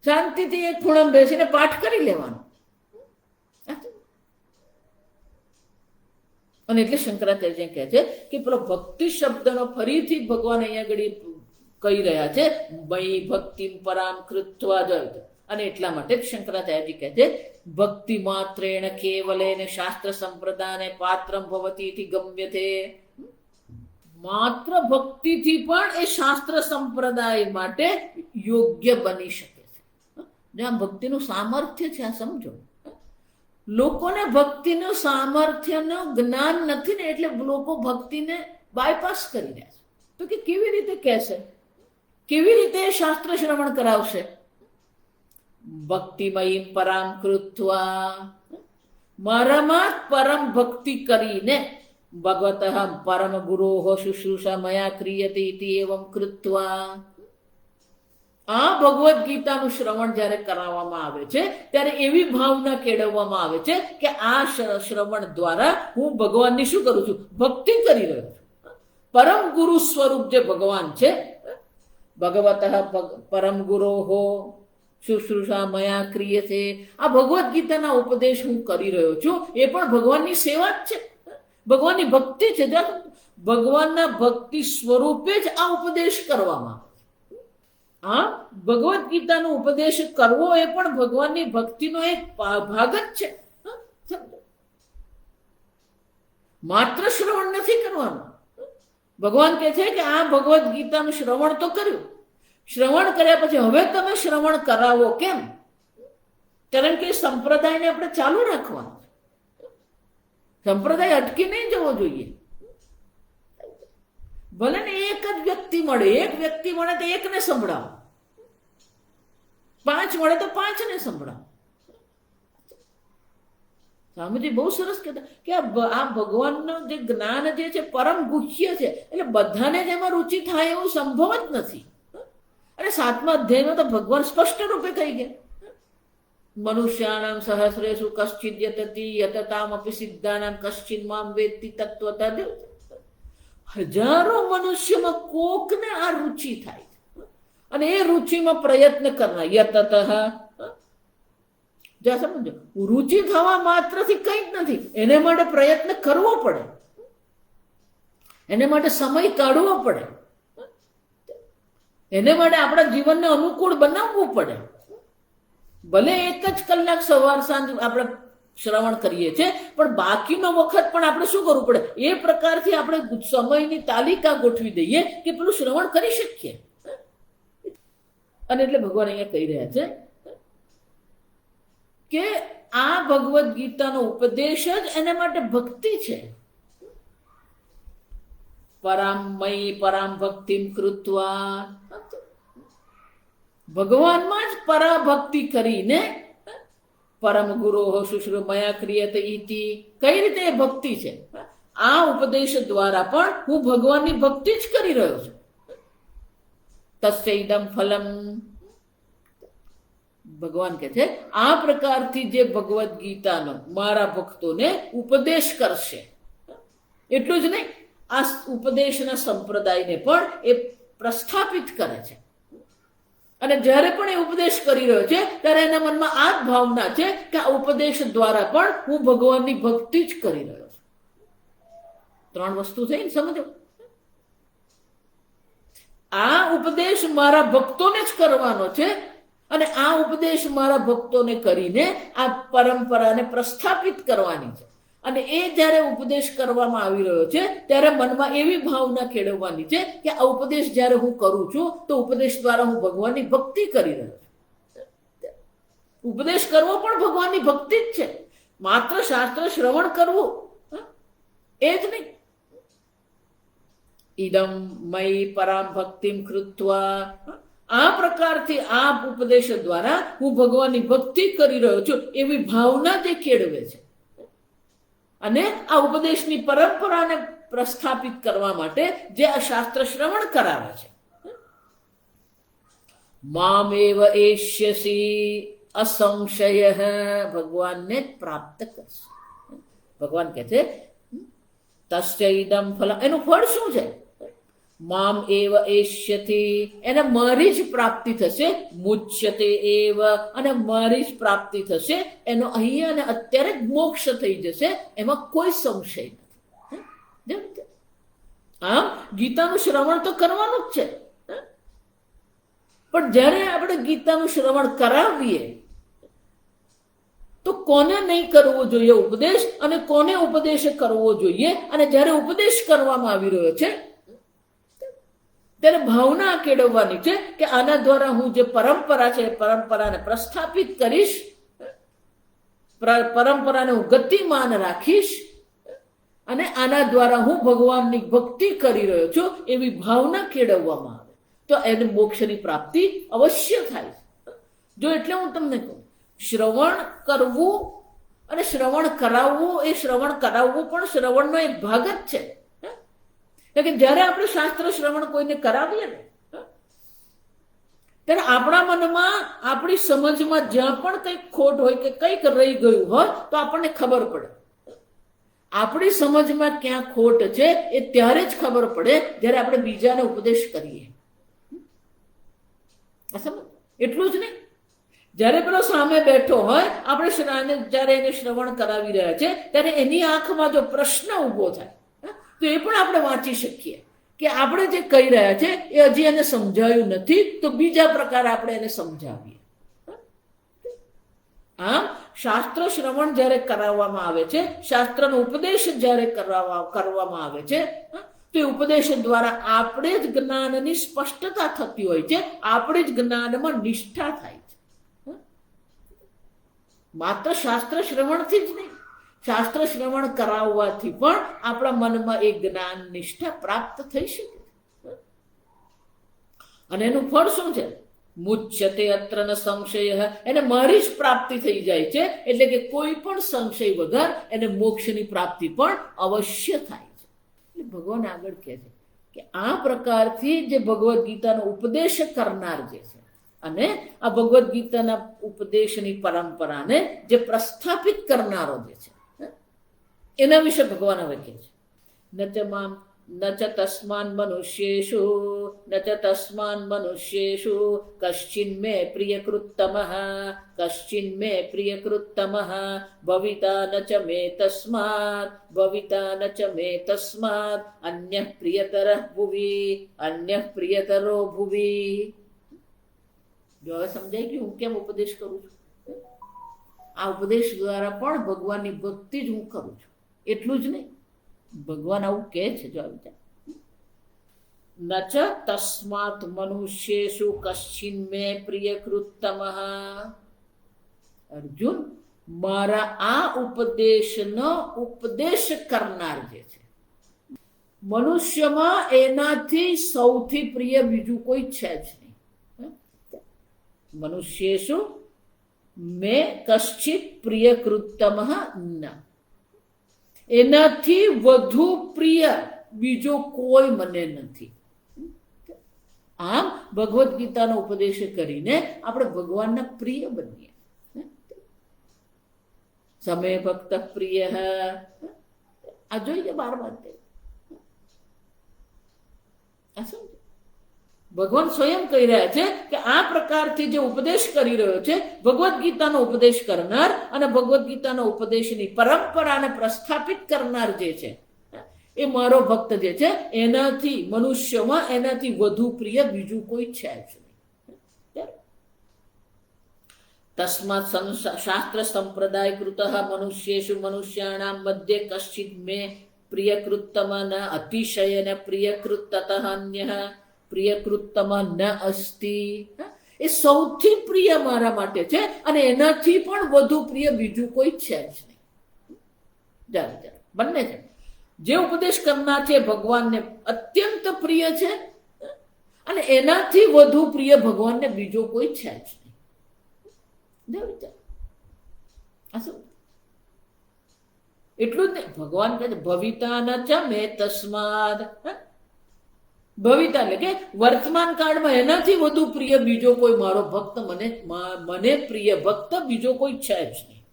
શાંતિથી એક ખૂણામાં બેસીને પાઠ કરી લેવાનો. અને એટલે શંકરાચાર્ય કહે છે કે પેલો ભક્તિ શબ્દનો ફરીથી ભગવાન અહીંયા આગળ કહી રહ્યા છે મયી ભક્તિમ પરામ કૃત્વા જ. અને એટલા માટે જ શંકરાચાર્ય કહે છે ભક્તિ માત્રેણ કેવલેન શાસ્ત્ર સંપ્રદાને પાત્રમ ભવતીતિ ગમ્યતે. માત્ર ભક્તિથી પણ એ શાસ્ત્ર સંપ્રદાય માટે યોગ્ય બની શકે. જ્યાં ભક્તિનું સામર્થ્ય છે આ સમજો. લોકોને ભક્તિનું સામર્થ્યનું જ્ઞાન નથી ને એટલે લોકો ભક્તિને બાયપાસ કરી રહ્યા છે. તો કે કેવી રીતે કહેશે, કેવી રીતે શાસ્ત્ર શ્રવણ કરાવશે? ભક્તિમયી પરામ કૃત્વા, મારામાં પરમ ભક્તિ કરીને ભગવતઃ પરમ ગુરોઃ શુશ્રૂષા મયા ક્રિયતે ઇતિ એવં કૃત્વા. આ ભગવદ્ ગીતાનું શ્રવણ જ્યારે કરાવવામાં આવે છે ત્યારે એવી ભાવના કેળવવામાં આવે છે કે આ શ્રવણ દ્વારા હું ભગવાનની શું કરું છું? ભક્તિ કરી રહ્યો છું. પરમ ગુરુ સ્વરૂપ જે ભગવાન છે, ભગવતઃ પરમ ગુરોઃ શુશ્રૂષા મયા ક્રિયતે, આ ભગવદ્ ગીતાના ઉપદેશ હું કરી રહ્યો છું એ પણ ભગવાનની સેવા જ છે, ભગવાનની ભક્તિ છે. ભગવાનના ભક્તિ સ્વરૂપે જ આ ઉપદેશ કરવામાં આવે. આ ભગવદ્ ગીતાનો ઉપદેશ કરવો એ પણ ભગવાનની ભક્તિનો એક ભાગ જ છે. માત્ર શ્રવણ નથી કરવાનું. ભગવાન કહે છે કે આ ભગવદ્ ગીતાનું શ્રવણ તો કર્યું, શ્રવણ કર્યા પછી હવે તમે શ્રવણ કરાવો. કેમ? કારણ કે સંપ્રદાયને આપણે ચાલુ રાખવાનું. સંપ્રદાય અટકી નહીં જવો જોઈએ. ભલે ને એક જ વ્યક્તિ મળે, એક વ્યક્તિ મળે તો એકને સંભળાવો. 5 મળે તો 5ને સંભળાવો. સ્વામીજી બહુ સરસ કહેતા કે આ ભગવાનનું જે જ્ઞાન જે છે પરમ ગુહ્ય છે, એટલે બધાને જ એમાં રુચિ થાય એવું સંભવ જ નથી. અને 7મા અધ્યાયમાં તો ભગવાન સ્પષ્ટ રૂપે કહી ગયા, મનુષ્યાણામ સહસ્રેષુ કશ્ચિદ યતતિ યતતામપી સિદ્ધાનામ કશ્ચિદ મામ વેત્તિ તત્વતઃ. હજારો મનુષ્યમાં કોકને આ રુચિ થાય અને એ રુચિમાં પ્રયત્ન કરનાર યતતઃ. જ્યાં સમજો રુચિ થવા માત્રથી કંઈ જ નથી, એને માટે પ્રયત્ન કરવો પડે, એને માટે સમય કાઢવો પડે, એને માટે આપણા જીવનને અનુકૂળ બનાવવું પડે. ભલે 1 જ કલાક સવાર સાંજ આપણે શ્રવણ કરીએ છીએ, પણ બાકીનો વખત પણ આપણે શું કરવું પડે, એ પ્રકારથી આપણે સમયની તાલિકા ગોઠવી દઈએ કે પેલું શ્રવણ કરી શકીએ. અને એટલે ભગવાન અહીંયા કહી રહ્યા છે કે આ ભગવદ્ ગીતાનો ઉપદેશ જ એના માટે ભક્તિ છે. પરામમયી પરામ ભક્તિમ કૃત્વા, ભગવાનમાં જ પરાભક્તિ કરીને પરમ ગુરો શુશ્રુમયા ક્રિયતે ઇતિ, કઈ રીતે એ ભક્તિ છે. આ ઉપદેશ દ્વારા પણ હું ભગવાનની ભક્તિ જ કરી રહ્યો છું. તસ્યૈદમ ફલમ, ભગવાન કહે છે આ પ્રકારથી જે ભગવદ્ ગીતાનો મારા ભક્તોને ઉપદેશ કરશે, એટલું જ નહીં આ ઉપદેશના સંપ્રદાયને પણ એ પ્રસ્થાપિત કરે છે. અને જ્યારે પણ એ ઉપદેશ કરી રહ્યો છે ત્યારે એના મનમાં આ જ ભાવના છે કે આ ઉપદેશ દ્વારા પણ હું ભગવાનની ભક્તિ જ કરી રહ્યો છું. 3 વસ્તુ થઈ ને, સમજો. આ ઉપદેશ મારા ભક્તોને જ કરવાનો છે અને આ ઉપદેશ મારા ભક્તોને કરીને આ પરંપરાને પ્રસ્થાપિત કરવાની છે. અને એ જ્યારે ઉપદેશ કરવામાં આવી રહ્યો છે ત્યારે મનમાં એવી ભાવના કેળવવાની છે કે આ ઉપદેશ જ્યારે હું કરું છું તો ઉપદેશ દ્વારા હું ભગવાનની ભક્તિ કરી રહ્યો છું. ઉપદેશ કરવો પણ ભગવાનની ભક્તિ જ છે, માત્ર શાસ્ત્ર શ્રવણ કરવું એ જ નહીં. ઇદમ મયી પરામ ભક્તિમ કૃત્વા, આ પ્રકારથી આ ઉપદેશ દ્વારા હું ભગવાનની ભક્તિ કરી રહ્યો છું એવી ભાવના જે કેળવે છે અને આ ઉપદેશની પરંપરાને પ્રસ્થાપિત કરવા માટે જે આ શાસ્ત્ર શ્રવણ કરાવે છે. મામેવ એષ્યસી અસંશય, ભગવાનને પ્રાપ્ત કરશે. ભગવાન કહે છે તસ્યૈદમ ફલમ, એનું ફળ શું છે. મામ એવ એષ્યતિ, એને મારી જ પ્રાપ્તિ થશે. મુચ્યતે એવ, અને મારી જ પ્રાપ્તિ થશે. એનો અહીંયા અને અત્યારે જ મોક્ષ થઈ જશે, એમાં કોઈ સંશય નથી. આમ ગીતાનું શ્રવણ તો કરવાનું જ છે, પણ જ્યારે આપણે ગીતાનું શ્રવણ કરાવીએ તો કોને નહીં કરવો જોઈએ ઉપદેશ, અને કોને ઉપદેશ કરવો જોઈએ. અને જ્યારે ઉપદેશ કરવામાં આવી રહ્યો છે ત્યારે ભાવના કેળવવાની છે કે આના દ્વારા હું જે પરંપરા છે એ પરંપરાને પ્રસ્થાપિત કરીશ, પરંપરાને હું ગતિમાન રાખીશ અને આના દ્વારા હું ભગવાનની ભક્તિ કરી રહ્યો છું એવી ભાવના કેળવવામાં આવે તો એને મોક્ષની પ્રાપ્તિ અવશ્ય થાય. જો એટલે હું તમને કહું, શ્રવણ કરવું અને શ્રવણ કરાવવું, એ શ્રવણ કરાવવું પણ શ્રવણનો એક ભાગ જ છે. કે જ્યારે આપણે શાસ્ત્ર શ્રવણ કોઈને કરાવીએ ને ત્યારે આપણા મનમાં, આપણી સમજમાં જ્યાં પણ કંઈક ખોટ હોય કે કંઈક રહી ગયું હોય તો આપણને ખબર પડે. આપણી સમજમાં ક્યાં ખોટ છે એ ત્યારે જ ખબર પડે જ્યારે આપણે બીજાને ઉપદેશ કરીએ. એટલું જ નહીં, જ્યારે પેલો સામે બેઠો હોય, આપણે જ્યારે એને શ્રવણ કરાવી રહ્યા છે ત્યારે એની આંખમાં જો પ્રશ્ન ઉભો થાય તો એ પણ આપણે વાંચી શકીએ કે આપણે જે કહી રહ્યા છે એ હજી એને સમજાયું નથી, તો બીજા પ્રકારે આપણે એને સમજાવીએ. આમ શાસ્ત્ર શ્રવણ જ્યારે કરાવવામાં આવે છે, શાસ્ત્રનો ઉપદેશ જ્યારે કરવામાં આવે છે તો એ ઉપદેશ દ્વારા આપણે જ જ્ઞાનની સ્પષ્ટતા થતી હોય છે, આપણે જ જ્ઞાનમાં નિષ્ઠા થાય છે. માત્ર શાસ્ત્ર શ્રવણથી જ નહીં, શાસ્ત્ર શ્રવણ કરાવવાથી પણ આપણા મનમાં એ જ્ઞાન નિષ્ઠા પ્રાપ્ત થઈ શકે. અને એનું ફળ શું છે? મુચ્યતે અત્ર ન સંશય, એને મારી જ પ્રાપ્તિ થઈ જાય છે, એટલે કે કોઈ પણ સંશય વગર એને મોક્ષની પ્રાપ્તિ પણ અવશ્ય થાય છે. એટલે ભગવાન આગળ કહે છે કે આ પ્રકારથી જે ભગવદ્ ગીતાનો ઉપદેશ કરનાર જે છે અને આ ભગવદ્ ગીતાના ઉપદેશની પરંપરાને જે પ્રસ્થાપિત કરનારો જે છે એના વિશે ભગવાન હવે કહે છે. ન ચ તસ્માન મનુષ્યેષુ ન ચ તસ્માન મનુષ્યેષુ કશ્ચિન મે પ્રિયકૃત્તમઃ કશ્ચિન મે પ્રિયકૃત્તમઃ ભવિતા ન ચ મે તસ્માત ભવિતા ન ચ મે તસ્માત અન્યઃ પ્રિયતરઃ ભુવિ અન્યઃ પ્રિયતરો ભુવિ. જો હવે સમજાય કે હું કેમ ઉપદેશ કરું છું? આ ઉપદેશ દ્વારા પણ ભગવાનની ભક્તિ જ હું કરું છું, એટલું જ નહીં. ભગવાન આવું કહે છે, જો વિચાર, ન ચ તસ્માત મનુષ્યેષુ કશ્ચિન મે પ્રિયકૃત્તમઃ. અર્જુન, મારા આ ઉપદેશનો ઉપદેશ કરનાર જે છે મનુષ્યમાં એનાથી સૌથી પ્રિય બીજું કોઈ છે જ નહીં. મનુષ્યેષુ મે કશ્ચિત પ્રિયકૃત્તમઃ ન, એનાથી વધુ પ્રિય બીજો કોઈ મને નથી. આમ ભગવદ્ ગીતાનો ઉપદેશ કરીને આપણે ભગવાનના પ્રિય બનીએ. સમે ભક્ત પ્રિય, આ જોઈએ 12 ભગવાન સ્વયં કહી રહ્યા છે કે આ પ્રકારથી જે ઉપદેશ કરી રહ્યો છે ભગવદ્ ગીતાનો ઉપદેશ કરનાર અને ભગવદ્ ગીતાના ઉપદેશની પરંપરાને પ્રસ્થાપિત કરનાર જે છે એ મારો ભક્ત જે છે, એનાથી મનુષ્યમાં એનાથી વધુ પ્રિય બીજું કોઈ છે જ નહીં. તસ્માત શાસ્ત્ર સંપ્રદાય કૃતઃ મનુષ્યેષુ મનુષ્યાણામ મધ્યે કશ્ચિદ મે પ્રિયકૃત્તમ ન અતિશય ન પ્રિયકૃત તતઃ અન્યઃ પ્રિયકૃત્તમ ન અસ્તિ. એ સૌથી પ્રિય મારા માટે છે અને એનાથી પણ વધુ પ્રિય બીજું કોઈ છે જ નહીં. જરા બંને છે. જે ઉપદેશ કરનાર છે ભગવાનને અત્યંત પ્રિય છે અને એનાથી વધુ પ્રિય ભગવાનને બીજો કોઈ છે જ નહીં. વિચાર, એટલું જ નહીં, ભગવાન કહે છે ભવિતા ન ચ મે તસ્માદ. ભવિતા એટલે કે વર્તમાન કાળમાં એનાથી વધુ પ્રિય બીજો કોઈ મારો ભક્ત મને પ્રિય ભક્ત બીજો કોઈ છે જ નહીં.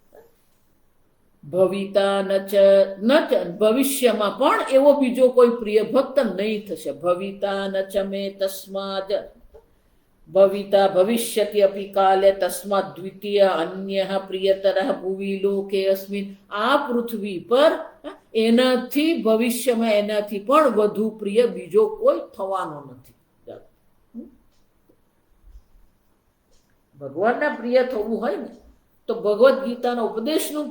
ભવિતા ન ચ ભવિષ્યમાં પણ એવો બીજો કોઈ પ્રિય ભક્ત નહીં થશે. ભવિતા ન ચ મે તસ્માદ ભવિતા ભવિષ્યતિ અપી કાલે તસ્માદ દ્વિતીય અન્યઃ પ્રિયતરઃ ભુવિ લોકે અસ્મિન. આ પૃથ્વી પર એનાથી ભવિષ્યમાં એનાથી પણ વધુ પ્રિય બીજો કોઈ થવાનો નથી. ભગવાનના પ્રિય થવું હોય ને તો ભગવદ્ ગીતાના ઉપદેશનું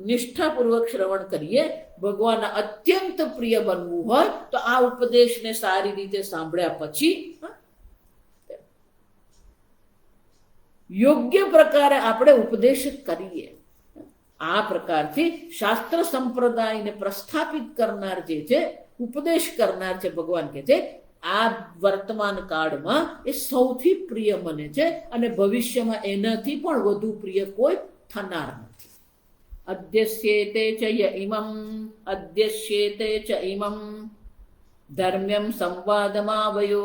નિષ્ઠાપૂર્વક શ્રવણ કરીએ. ભગવાનના અત્યંત પ્રિય બનવું હોય તો આ ઉપદેશને સારી રીતે સાંભળ્યા પછી યોગ્ય પ્રકારે આપણે ઉપદેશ કરીએ. આ પ્રકારથી શાસ્ત્ર સંપ્રદાયને પ્રસ્થાપિત કરનાર જે છે, ઉપદેશ કરનાર છે, ભગવાન કહે છે આ વર્તમાન કાળમાં એ સૌથી પ્રિય મને છે અને ભવિષ્યમાં એનાથી પણ વધુ પ્રિય કોઈ થનાર નથી. અદ્યસ્યેતે ચ ઇમમ અદ્યસ્યેતે ચ ઇમમ ધર્મ્યમ સંવાદમાવયો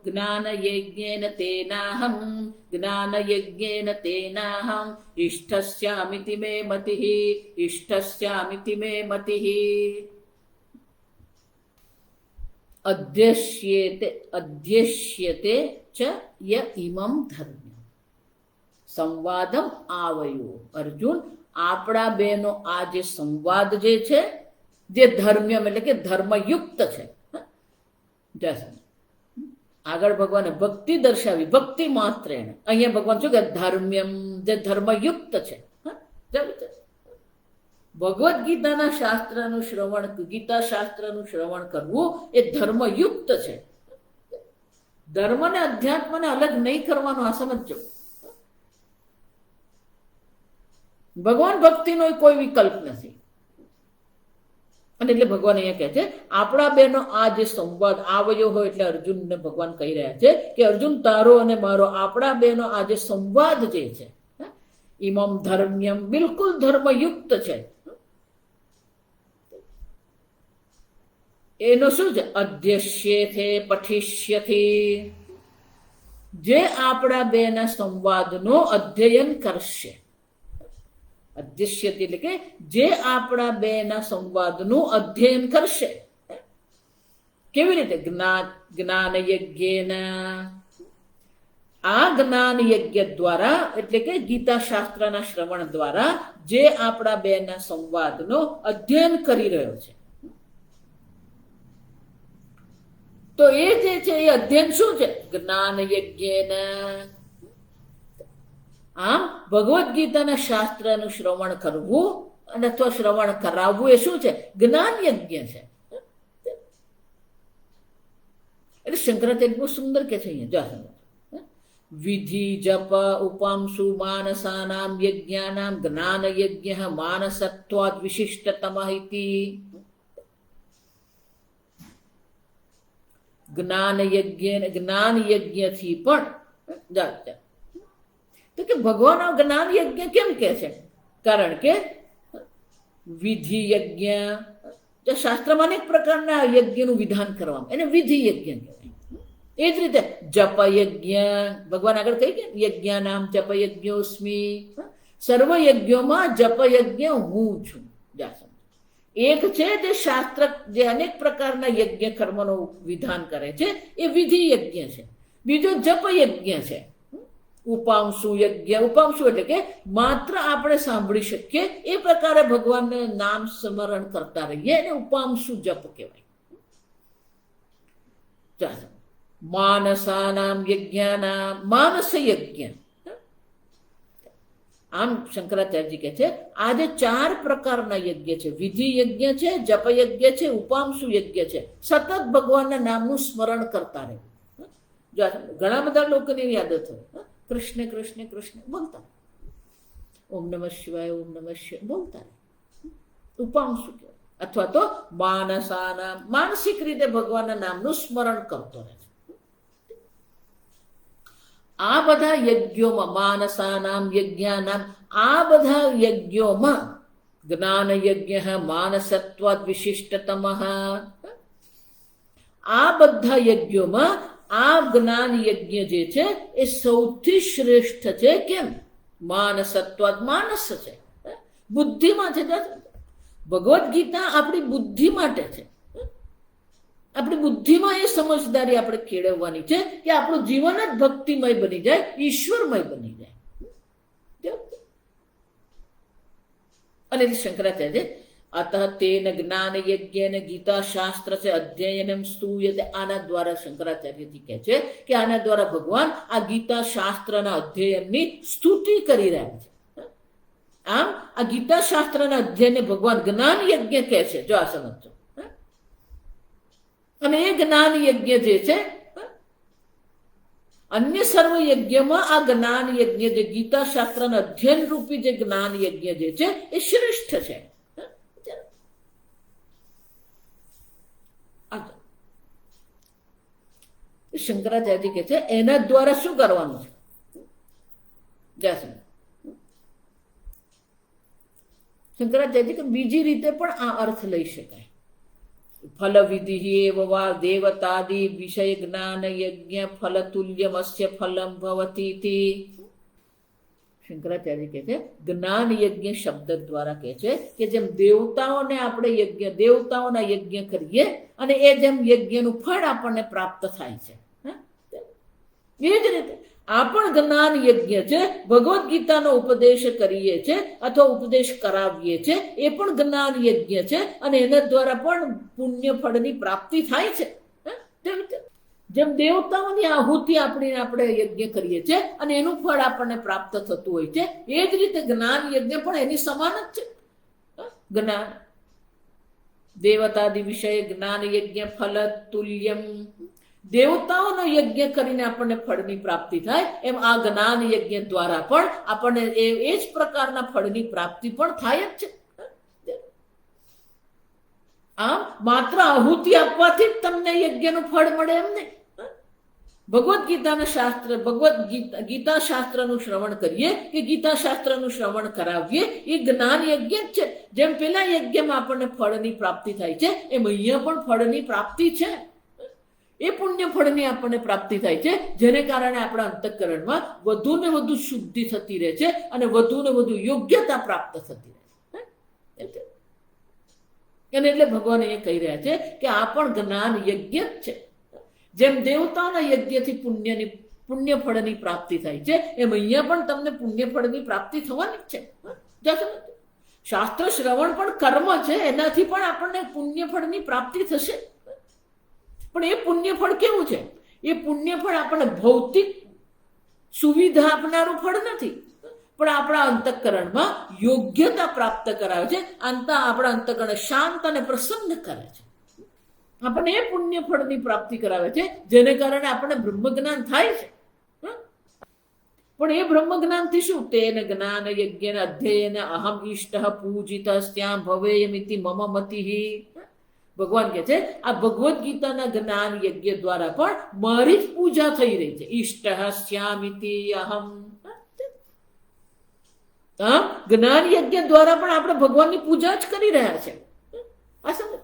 જ્ઞાનયજ્ઞેન તેનાહમ ઇષ્ટસ્યામિતિ મે મતિઃ. અધ્યસ્યતે ચ ય ઇમમ ધર્મ્યમ સંવાદમ આવયો. અર્જુન, આપણા બેનો આ જે સંવાદ જે છે જે ધર્મ્યમ એટલે કે ધર્મયુક્ત છે. આગળ ભગવાને ભક્તિ દર્શાવી, ભક્તિ માત્ર એને. અહીંયા ભગવાન શું કે ધર્મ્યમ, જે ધર્મયુક્ત છે. ભગવદ્ ગીતાના શાસ્ત્રનું શ્રવણ, ગીતા શાસ્ત્રનું શ્રવણ કરવું એ ધર્મયુક્ત છે. ધર્મ ને અધ્યાત્મને અલગ નહીં કરવાનો, આ સમજો. ભગવાન ભક્તિનો કોઈ વિકલ્પ નથી. અને એટલે ભગવાન અહીંયા કહે છે આપણા બેનો આ જે સંવાદ આવ્યો હોય, એટલે અર્જુનને ભગવાન કહી રહ્યા છે કે અર્જુન, તારો અને મારો, આપણા બેનો આ જે સંવાદ જે છે, ઇમમ ધર્મ્યમ, બિલકુલ ધર્મયુક્ત છે. એનો શું છે? અધ્યસ્યેથે પઠિષ્યથી, જે આપણા બેના સંવાદનો અધ્યયન કરશે. અધ્યસ્યતિ એટલે કે જે આપણા બેના સંવાદનું અધ્યયન કરશે. કેવી રીતે? જ્ઞાન યજ્ઞેના, આ જ્ઞાન યજ્ઞ દ્વારા, એટલે કે ગીતા શાસ્ત્રના શ્રવણ દ્વારા જે આપણા બેના સંવાદનો અધ્યયન કરી રહ્યો છે, તો એ જે છે એ અધ્યયન શું છે? જ્ઞાન યજ્ઞેના. આમ ભગવદ્ ગીતાના શાસ્ત્રનું શ્રવણ કરવું અને અથવા શ્રવણ કરાવવું એ શું છે? જ્ઞાન યજ્ઞ છે. એટલે શંકરાચાર્ય બહુ સુંદર કે છે અહીંયા, વિધિ જપ ઉપાંશુ માનસાનામ યજ્ઞાનામ જ્ઞાન યજ્ઞ માનસત્વાદ વિશિષ્ટતમ ઇતિ. જ્ઞાન યજ્ઞથી પણ તો કે ભગવાન આ જ્ઞાન યજ્ઞ કેમ કે છે? કારણ કે વિધિ યજ્ઞ, શાસ્ત્રમાં અનેક પ્રકારના યજ્ઞનું વિધાન કરવામાં, એને વિધિ યજ્ઞ કહેવાય. એ જ રીતે જપ યજ્ઞ, ભગવાન આગળ કહી ગયા યજ્ઞાનામ જપ યજ્ઞોસ્મિ, સર્વ યજ્ઞોમાં જપ યજ્ઞ હું છું. એક છે જે શાસ્ત્ર જે અનેક પ્રકારના યજ્ઞ કર્મનું વિધાન કરે છે, એ વિધિ યજ્ઞ છે. બીજો જપ યજ્ઞ છે. ઉપાંશુ યજ્ઞ, ઉપાંશુ એટલે કે માત્ર આપણે સાંભળી શકીએ એ પ્રકારે ભગવાનને નામ સ્મરણ કરતા રહીએ, એને ઉપાંશુ જપ કહેવાય. ચાલો, માનસાનામ યજ્ઞાનામ, માનસ યજ્ઞ. આમ શંકરાચાર્યજી કહે છે આ જે 4 પ્રકારના યજ્ઞ છે, વિધિ યજ્ઞ છે, જપ યજ્ઞ છે, ઉપાંશુ યજ્ઞ છે, સતત ભગવાનના નામનું સ્મરણ કરતા રહે. ઘણા બધા લોકોને એવી આદત હોય, કૃષ્ણ કૃષ્ણ કૃષ્ણ બોલતા, ઓમ નમઃ શિવાય ઓમ નમઃ શિવાય બોલતા રહે, ઉપાંશુ કહેવાય. અથવા તો માનસાનામ, માનસિક રીતે ભગવાનના નામનું સ્મરણ કરતો રહે. આ બધા યજ્ઞોમાં, માનસાનામ યજ્ઞાનામ, આ બધા યજ્ઞોમાં જ્ઞાન યજ્ઞ માનસત્વાદ વિશિષ્ટતમ, આ બધા યજ્ઞોમાં આ જ્ઞાન યજ્ઞ જે છે એ સૌથી શ્રેષ્ઠ છે. કેમ? માનસત્વાદ, માનસ છે, બુદ્ધિમાં છે. ભગવદ્ ગીતા આપણી બુદ્ધિ માટે છે. આપણી બુદ્ધિમાં એ સમજદારી આપણે કેળવવાની છે કે આપણું જીવન જ ભક્તિમય બની જાય, ઈશ્વરમય બની જાય. અને શંકરાચાર્ય અતઃ તેન જ્ઞાન યજ્ઞ ગીતા શાસ્ત્ર છે અધ્યયનમ સ્તુયતે, આના દ્વારા શંકરાચાર્યજી કહે છે કે આના દ્વારા ભગવાન આ ગીતા શાસ્ત્રના અધ્યયનની સ્તુતિ કરી રહ્યા છે. આમ આ ગીતા શાસ્ત્રના અધ્યયનને ભગવાન જ્ઞાન યજ્ઞ કહે છે. જો આ સમજો. અને એ જ્ઞાન યજ્ઞ જે છે, અન્ય સર્વ યજ્ઞમાં આ જ્ઞાન યજ્ઞ જે ગીતા શાસ્ત્રના અધ્યયન રૂપી જે જ્ઞાન યજ્ઞ જે છે એ શ્રેષ્ઠ છે. શંકરાચાર્ય કહે છે એના દ્વારા શું કરવાનું છે? શંકરાચાર્ય કે બીજી રીતે પણ આ અર્થ લઈ શકાય. ફલ વિધિ એવ વા દેવતાદિ વિષય જ્ઞાન યજ્ઞ ફલ તુલ્યમસ્ય ફલમ ભવતી. શંકરાચાર્ય કહે છે જ્ઞાન યજ્ઞ શબ્દ દ્વારા કહે છે કે જેમ દેવતાઓને આપણે યજ્ઞ, દેવતાઓના યજ્ઞ કરીએ અને એ જેમ યજ્ઞનું ફળ આપણને પ્રાપ્ત થાય છે, એ જ રીતે આ પણ જ્ઞાન યજ્ઞ છે. ભગવદ્ ગીતાનો ઉપદેશ કરીએ છીએ અથવા ઉપદેશ કરાવીએ છીએ, એ પણ જ્ઞાન યજ્ઞ છે અને એના દ્વારા પણ પુણ્ય ફળની પ્રાપ્તિ થાય છે. જેમ દેવતાઓની આહુતિ આપણે યજ્ઞ કરીએ છીએ અને એનું ફળ આપણને પ્રાપ્ત થતું હોય છે, એ જ રીતે જ્ઞાન યજ્ઞ પણ એની સમાન જ છે. જ્ઞાન દેવતાદિ વિષય જ્ઞાન યજ્ઞ ફલ તુલ્યમ, દેવતાઓનો યજ્ઞ કરીને આપણને ફળની પ્રાપ્તિ થાય, એમ આ જ્ઞાન યજ્ઞ દ્વારા પણ આપણને એ જ પ્રકારના ફળની પ્રાપ્તિ પણ થાય જ છે. આમ માત્ર આહુતિ આપવાથી જ તમને યજ્ઞનું ફળ મળે એમ નહીં. ભગવદ્ ગીતાના શાસ્ત્ર, ગીતા શાસ્ત્રનું શ્રવણ કરીએ કે ગીતા શાસ્ત્રનું શ્રવણ કરાવીએ, એ જ્ઞાન યજ્ઞ જ છે. જેમ પેલા યજ્ઞમાં આપણને ફળની પ્રાપ્તિ થાય છે, એમ અહીંયા પણ ફળની પ્રાપ્તિ છે. એ પુણ્ય ફળની આપણને પ્રાપ્તિ થાય છે, જેને કારણે આપણા અંતઃકરણમાં વધુ ને વધુ શુદ્ધિ થતી રહે છે અને વધુ ને વધુ યોગ્યતા પ્રાપ્ત થતી રહે છે. અને એટલે ભગવાન એ કહી રહ્યા છે કે આ પણ જ્ઞાન યજ્ઞ જ છે. જેમ દેવતાના યજ્ઞથી પુણ્ય ફળની પ્રાપ્તિ થાય છે, એમ અહીંયા પણ તમને પુણ્ય ફળની પ્રાપ્તિ થવાની જ છે. શાસ્ત્ર શ્રવણ પણ કર્મ છે, એનાથી પણ આપણને પુણ્ય ફળની પ્રાપ્તિ થશે. પણ એ પુણ્ય ફળ કેવું છે? એ પુણ્ય ફળ આપણને ભૌતિક સુવિધા આપનારું ફળ નથી, પણ આપણા અંતઃકરણમાં યોગ્યતા પ્રાપ્ત કરાવે છે. આપણા અંતઃકરણ શાંત અને પ્રસન્ન કરે છે. આપણને એ પુણ્ય ફળની પ્રાપ્તિ કરાવે છે, જેને કારણે આપણને બ્રહ્મજ્ઞાન થાય છે. પણ એ બ્રહ્મજ્ઞાનથી શું? તેન જ્ઞાન યજ્ઞ અધ્યયન અહમ ઈષ્ટ પૂજિત ત્યાં ભવેયમિતિ મમ મતિ. ભગવાન કહે છે આ ભગવદ્ ગીતાના જ્ઞાન યજ્ઞ દ્વારા પણ મારી જ પૂજા થઈ રહી છે. ઈષ્ટ સ્યામિતિ અહમ. જ્ઞાન યજ્ઞ દ્વારા પણ આપણે ભગવાનની પૂજા જ કરી રહ્યા છે. આ સમજ.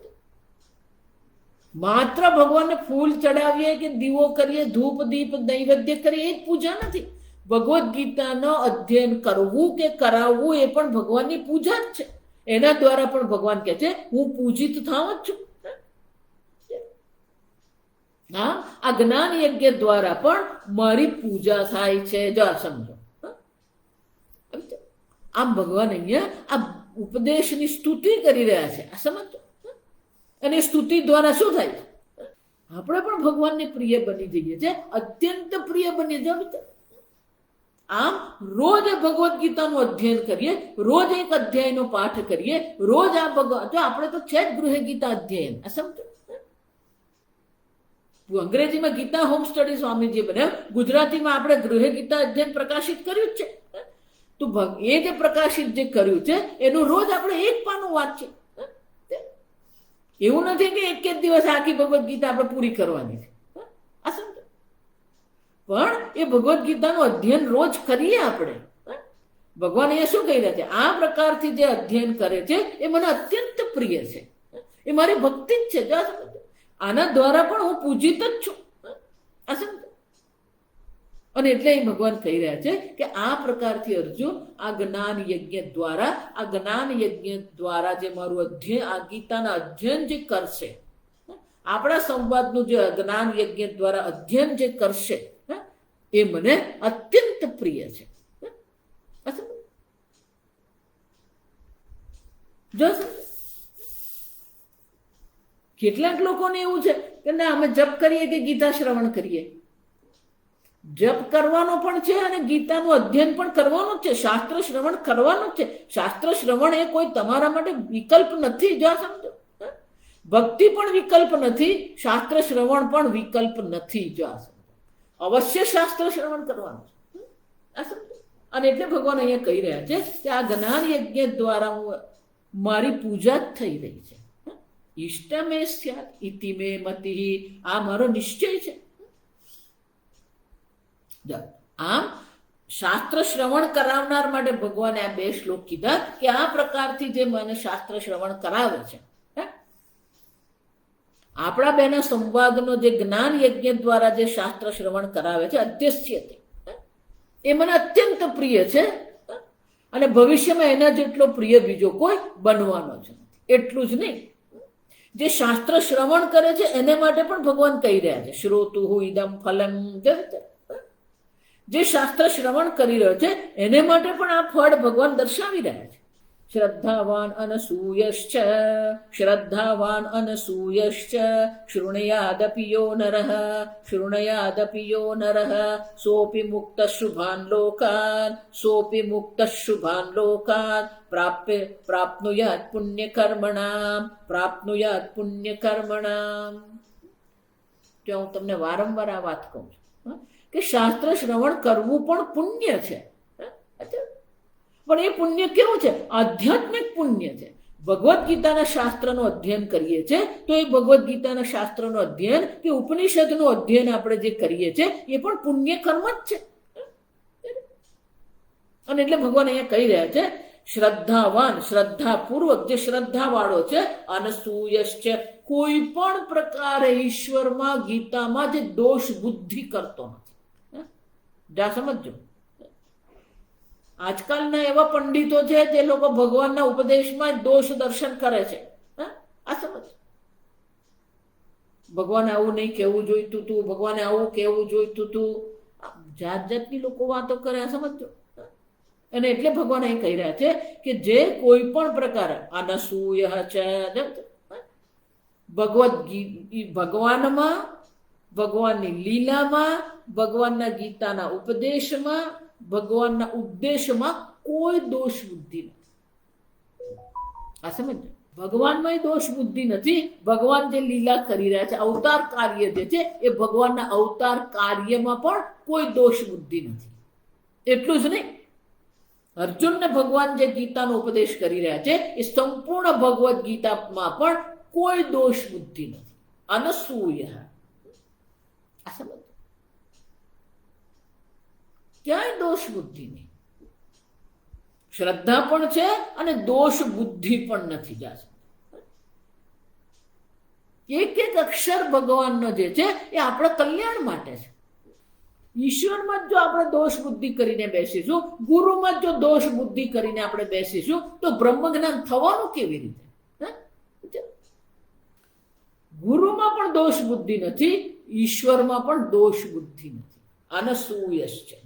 માત્ર ભગવાનને ફૂલ ચડાવીએ કે દીવો કરીએ, ધૂપ દીપ નૈવેદ્ય કરીએ, એ જ પૂજા નથી. ભગવદ્ ગીતાનો અધ્યયન કરવું કે કરાવવું એ પણ ભગવાનની પૂજા જ છે. એના દ્વારા પણ ભગવાન કહે છે હું પૂજિત થાવ જ છું. આ જ્ઞાન યજ્ઞ દ્વારા પણ મારી પૂજા થાય છે. જો સમજો. આમ ભગવાન અહીંયા આ ઉપદેશની સ્તુતિ કરી રહ્યા છે. આ સમજો. અને સ્તુતિ દ્વારા શું થાય? આપણે પણ ભગવાનને પ્રિય બની જઈએ છીએ, અત્યંત પ્રિય બની જઈએ. આમ રોજ ભગવદ્ ગીતાનું અધ્યયન કરીએ, રોજ એક અધ્યાયનો પાઠ કરીએ, રોજ આ ભગવાન, જો આપણે તો છે જ ગૃહ ગીતા અધ્યયન. આ સમજો. અંગ્રેજીમાં ગીતા હોમ સ્ટડી સ્વામીજી બનાવ્યું, ગુજરાતીમાં આપણે ગૃહ ગીતા અધ્યયન પ્રકાશિત કર્યું જ છે. તો એ જે પ્રકાશિત જે કર્યું છે એનું રોજ આપણે એક પાનું વાંચીએ. એવું નથી કે એક જ દિવસ આખી ભગવદ્ ગીતા આપણે પૂરી કરવાની છે. આ સમજો. પણ એ ભગવદ્ ગીતાનું અધ્યયન રોજ કરીએ આપણે. ભગવાન અહીંયા શું કહી રહ્યા છે? આ પ્રકારથી જે અધ્યયન કરે છે એ મને અત્યંત પ્રિય છે, એ મારી ભક્તિ જ છે. આના દ્વારા પણ હું પૂજિત જ છું. આ સમજો. અને એટલે એ ભગવાન કહી રહ્યા છે કે આ પ્રકારથી અર્જુન આ જ્ઞાન યજ્ઞ દ્વારા જે મારું અધ્યયન, આ ગીતાના અધ્યયન જે કરશે, આપણા સંવાદનું જે જ્ઞાન યજ્ઞ દ્વારા અધ્યયન જે કરશે, એ મને અત્યંત પ્રિય છે. જો કેટલાક લોકોને એવું છે કે ના અમે જપ કરીએ કે ગીતા શ્રવણ કરીએ. જપ કરવાનો પણ છે અને ગીતાનું અધ્યયન પણ કરવાનું જ છે, શાસ્ત્ર શ્રવણ કરવાનું જ છે. શાસ્ત્ર શ્રવણ એ કોઈ તમારા માટે વિકલ્પ નથી. જો સમજો. ભક્તિ પણ વિકલ્પ નથી, શાસ્ત્ર શ્રવણ પણ વિકલ્પ નથી. જો અવશ્ય શાસ્ત્ર શ્રવણ કરવાનું છે. આ સમજો. અને એટલે ભગવાન અહીંયા કહી રહ્યા છે કે આ જ્ઞાન યજ્ઞ દ્વારા મારી પૂજા જ થઈ રહી છે. ઈષ્ટમે સ્યાત ઇતિ મે મતિ. આ મારો નિશ્ચય છે. આમ શાસ્ત્ર શ્રવણ કરાવનાર માટે ભગવાને આ બે શ્લોક કીધા કે આ પ્રકારથી જે મને શાસ્ત્ર શ્રવણ કરાવે છે, આપણા બેના સંવાદનો જે જ્ઞાન યજ્ઞ દ્વારા જે શાસ્ત્ર શ્રવણ કરાવે છે અધ્યસ્યતે, એ મને અત્યંત પ્રિય છે. અને ભવિષ્યમાં એના જેટલો પ્રિય બીજો કોઈ બનવાનો છે. એટલું જ નહીં, જે શાસ્ત્ર શ્રવણ કરે છે એને માટે પણ ભગવાન કહી રહ્યા છે શ્રોતુહુ ઇદમ ફલમ. જે શાસ્ત્ર શ્રવણ કરી રહ્યો છે એને માટે પણ આ ફળ ભગવાન દર્શાવી રહ્યા છે. શ્રદ્ધાવાન અનસૂયશ્ચ શૃણયાદપી યો નરઃ સોપી મુક્ત શુભાન લોકાન પ્રાપ્નુયાત પુણ્યકર્મણામ. જો હું તમને વારંવાર આ વાત કહું છું કે શાસ્ત્ર શ્રવણ કરવું પણ પુણ્ય છે. પણ એ પુણ્ય કેવું છે? આધ્યાત્મિક પુણ્ય છે. ભગવદ્ ગીતાના શાસ્ત્રનું અધ્યયન કરીએ છીએ તો એ ભગવદ્ ગીતાના શાસ્ત્રનું અધ્યયન કે ઉપનિષદનું અધ્યયન આપણે જે કરીએ છીએ એ પણ પુણ્ય કર્મ જ છે. અને એટલે ભગવાન અહીંયા કહી રહ્યા છે શ્રદ્ધાવાન, શ્રદ્ધાપૂર્વક જે શ્રદ્ધા વાળો છે, અનસૂયશ્ચ કોઈ પણ પ્રકારે ઈશ્વરમાં, ગીતામાં જે દોષ બુદ્ધિ કરતો નથી. જા સમજો, આજકાલના એવા પંડિતો છે જે લોકો ભગવાનના ઉપદેશમાં દોષ દર્શન કરે છે. આ સમજ, ભગવાને આવું નહીં કહેવું જોઈતું તું, ભગવાને આવું કહેવું જોઈતું તું, જાત જાતની લોકો વાતો કરે. આ સમજો. અને એટલે ભગવાન અહીં કહી રહ્યા છે કે જે કોઈ પણ પ્રકારે અનસૂય છે, ભગવાનમાં, ભગવાનની લીલામાં, ભગવાનના ગીતાના ઉપદેશમાં, ભગવાનના ઉદ્દેશમાં કોઈ દોષ બુદ્ધિ નથી. આ સમજ, ભગવાનમાં દોષ બુદ્ધિ નથી. ભગવાન જે લીલા કરી રહ્યા છે, અવતાર કાર્ય જે છે, એ ભગવાનના અવતાર કાર્યમાં પણ કોઈ દોષ બુદ્ધિ નથી. એટલું જ નહીં, અર્જુનને ભગવાન જે ગીતાનો ઉપદેશ કરી રહ્યા છે એ સંપૂર્ણ ભગવદ્ ગીતામાં પણ કોઈ દોષ બુદ્ધિ નથી. અનસૂય, આ સમજ, ક્યાંય દોષ બુદ્ધિ નહીં. શ્રદ્ધા પણ છે અને દોષ બુદ્ધિ પણ નથી. જાશે એક એક અક્ષર ભગવાનનો જે છે એ આપણા કલ્યાણ માટે છે. ઈશ્વરમાં જો આપણે દોષ બુદ્ધિ કરીને બેસીશું, ગુરુમાં જો દોષ બુદ્ધિ કરીને આપણે બેસીશું તો બ્રહ્મ જ્ઞાન થવાનું કેવી રીતે? ગુરુમાં પણ દોષ બુદ્ધિ નથી, ઈશ્વરમાં પણ દોષ બુદ્ધિ નથી. અનસૂયશ છે.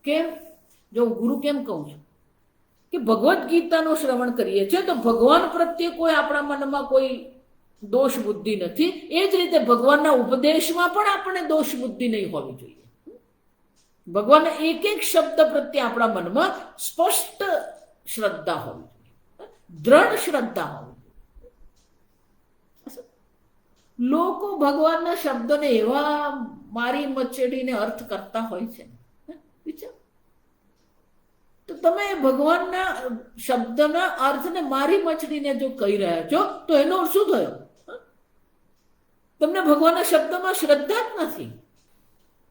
કેમ? જો ગુરુ કેમ કહું છું કે ભગવદ્ ગીતાનું શ્રવણ કરીએ છીએ તો ભગવાન પ્રત્યે કોઈ આપણા મનમાં કોઈ દોષ બુદ્ધિ નથી. એ જ રીતે ભગવાનના ઉપદેશમાં પણ આપણે દોષ બુદ્ધિ નહીં હોવી જોઈએ. ભગવાનના એક એક શબ્દ પ્રત્યે આપણા મનમાં સ્પષ્ટ શ્રદ્ધા હોવી જોઈએ, દ્રઢ શ્રદ્ધા હોવી જોઈએ. લોકો ભગવાનના શબ્દોને એવા મારી મચડીને અર્થ કરતા હોય છે. વિચાર તો તમે ભગવાનના શબ્દના અર્થને મારી મચડીને જો કહી રહ્યા છો તો એનો શું થયો? તમને ભગવાનના શબ્દમાં શ્રદ્ધા જ નથી.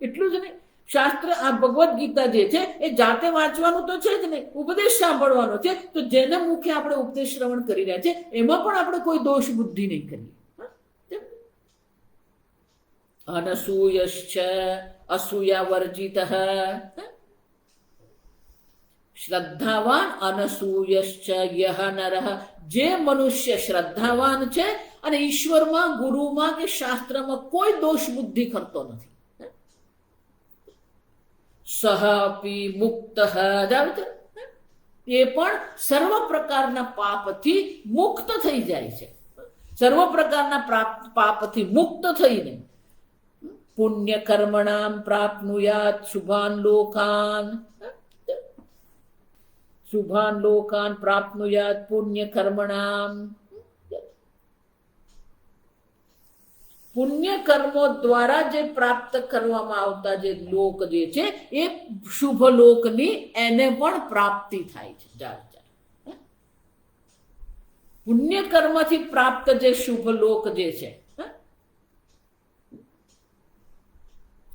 એટલું જ નહીં, શાસ્ત્ર આ ભગવદ્ ગીતા જે છે એ જાતે વાંચવાનું તો છે જ નહીં, ઉપદેશ સાંભળવાનો છે. તો જેને મુખે આપણે ઉપદેશ શ્રવણ કરી રહ્યા છે એમાં પણ આપણે કોઈ દોષ બુદ્ધિ નહીં કરીએ. અનસૂયશ્ચ અસૂયા વર્જિત, શ્રદ્ધાવાન અનસૂયશ્ચ યહ નરઃ, જે મનુષ્ય શ્રદ્ધાવાન છે અને ઈશ્વરમાં, ગુરુમાં કે શાસ્ત્રમાં કોઈ દોષ બુદ્ધિ કરતો નથી, સહાપી મુક્ત, એ પણ સર્વ પ્રકારના પાપથી મુક્ત થઈ જાય છે. સર્વ પ્રકારના પાપથી મુક્ત થઈને પુણ્ય કર્મણામ પ્રાપ્નુયાત શુભાન લોકાન, શુભાન લોકાન પ્રાપ્નુયાત પુણ્ય કર્મણામ. પુણ્ય કર્મો દ્વારા જે પ્રાપ્ત કરવામાં આવતા જે લોક જે છે એ શુભ લોકની એને પણ પ્રાપ્તિ થાય છે. પુણ્ય કર્મથી પ્રાપ્ત જે શુભ લોક જે છે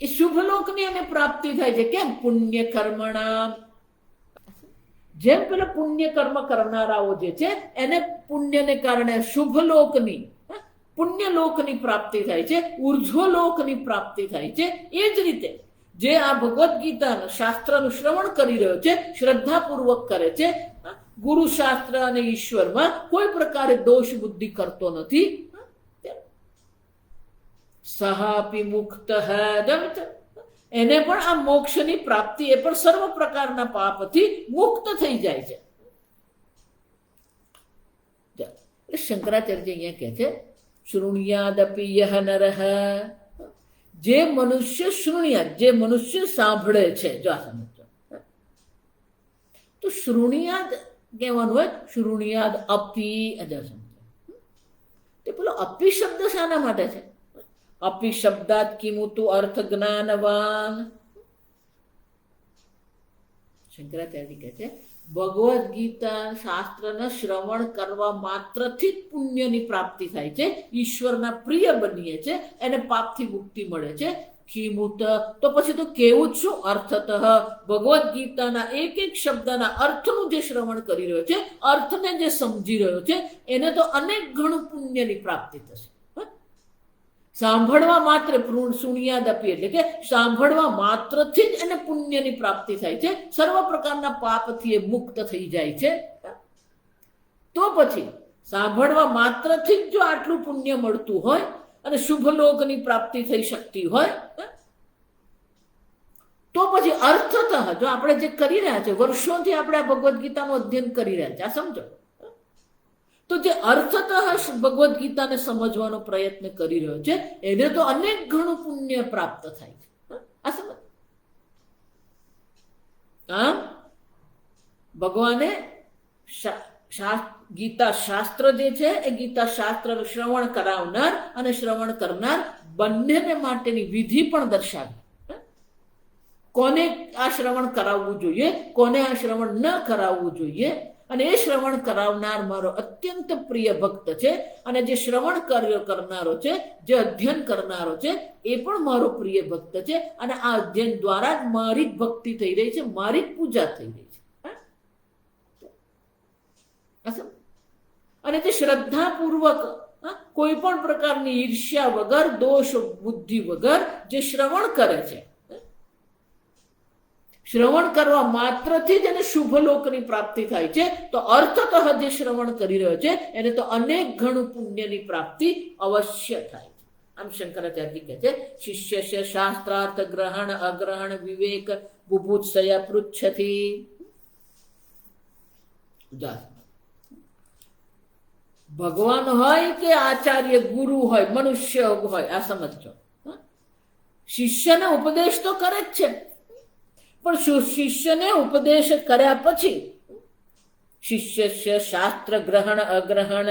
એ શુભ લોકની એને પ્રાપ્તિ થાય છે. કેમ? પુણ્ય કર્મણા, જેમ પેલા પુણ્ય કર્મ કરનારાઓ જે છે એને પુણ્યને કારણે શુભ લોકની, પુણ્ય લોકની પ્રાપ્તિ થાય છે, ઉર્ધ્વ લોકની પ્રાપ્તિ થાય છે. એ જ રીતે જે આ ભગવદ્ ગીતાનું શાસ્ત્રનું શ્રવણ કરી રહ્યો છે, શ્રદ્ધાપૂર્વક કરે છે, ગુરુ શાસ્ત્ર અને ઈશ્વરમાં કોઈ પ્રકારે દોષ બુદ્ધિ કરતો નથી, સહાપી મુક્ત, એને પણ આ મોક્ષની પ્રાપ્તિ, એ પણ સર્વ પ્રકારના પાપથી મુક્ત થઈ જાય છે. શંકરાચાર્ય અહીંયા કહે છે શૃણ્યાદપી યહ નરઃ, જે મનુષ્ય શૃણ્યાદ, જે મનુષ્ય સાંભળે છે. જો આ સમજો તો શૃણ્યાદ કહેવાનું હોય, શૃણ્યાદ અપી. તે પેલો અપી શબ્દ શાના માટે છે? અપી શબ્દાત કિમુતુ અર્થ જ્ઞાનવાન. શંકરાચાર્ય કહે છે ભગવદ્ ગીતા શાસ્ત્રના શ્રવણ કરવા માત્રથી જ પુણ્યની પ્રાપ્તિ થાય છે, ઈશ્વરના પ્રિય બનીએ છે, એને પાપથી મુક્તિ મળે છે. કિમુત, તો પછી તો કેવું જ શું? અર્થતઃ, ભગવદ્ ગીતાના એક એક શબ્દના અર્થનું જે શ્રવણ કરી રહ્યો છે, અર્થને જે સમજી રહ્યો છે, એને તો અનેક ગણું પુણ્યની પ્રાપ્તિ થશે. સાંભળવા માત્ર સુણ્યાદપી એટલે કે સાંભળવા માત્રથી જ એને પુણ્યની પ્રાપ્તિ થાય છે, સર્વ પ્રકારના પાપથી એ મુક્ત થઈ જાય છે. તો પછી સાંભળવા માત્રથી જ જો આટલું પુણ્ય મળતું હોય અને શુભ લોકની પ્રાપ્તિ થઈ શકતી હોય, તો પછી અર્થતઃ જો આપણે જે કરી રહ્યા છે, વર્ષોથી આપણે આ ભગવદ્ ગીતાનું અધ્યયન કરી રહ્યા છે, આ સમજો, તો જે અર્થતઃ ભગવદ્ ગીતાને સમજવાનો પ્રયત્ન કરી રહ્યો છે, એને તો અનેક ગણું પુણ્ય પ્રાપ્ત થાય છે. આ સમજ. આમ ભગવાને ગીતા શાસ્ત્ર જે છે એ ગીતા શાસ્ત્ર શ્રવણ કરાવનાર અને શ્રવણ કરનાર બંનેને માટેની વિધિ પણ દર્શાવી. કોને આ શ્રવણ કરાવવું જોઈએ, કોને આ શ્રવણ ન કરાવવું જોઈએ, અને એ શ્રવણ કરાવનાર મારો અત્યંત પ્રિય ભક્ત છે, અને જે શ્રવણ કાર્ય કરનારો છે, જે અધ્યયન કરનારો છે, એ પણ મારો પ્રિય ભક્ત છે, અને આ અધ્યયન દ્વારા જ મારી જ ભક્તિ થઈ રહી છે, મારી જ પૂજા થઈ રહી છે. અને તે શ્રદ્ધાપૂર્વક કોઈ પણ પ્રકારની ઈર્ષ્યા વગર, દોષ બુદ્ધિ વગર જે શ્રવણ કરે છે, શ્રવણ કરવા માત્રથી જ એને શુભ લોકની પ્રાપ્તિ થાય છે. તો અર્થતઃ જે શ્રવણ કરી રહ્યો છે એને તો અનેક ગણું પુણ્યની પ્રાપ્તિ અવશ્ય થાય છે. આમ શંકરાચાર્ય કહે છે, શિષ્ય શાસ્ત્રાર્થ ગ્રહણ અગ્રહણ વિવેક બુભુત્સયા પૃચ્છતિ. ભગવાન હોય કે આચાર્ય ગુરુ હોય, મનુષ્ય હોય, આ સમજો, શિષ્યને ઉપદેશ તો કરે જ છે, પણ શિષ્યને ઉપદેશ કર્યા પછી શિષ્ય શાસ્ત્ર ગ્રહણ અગ્રહણ,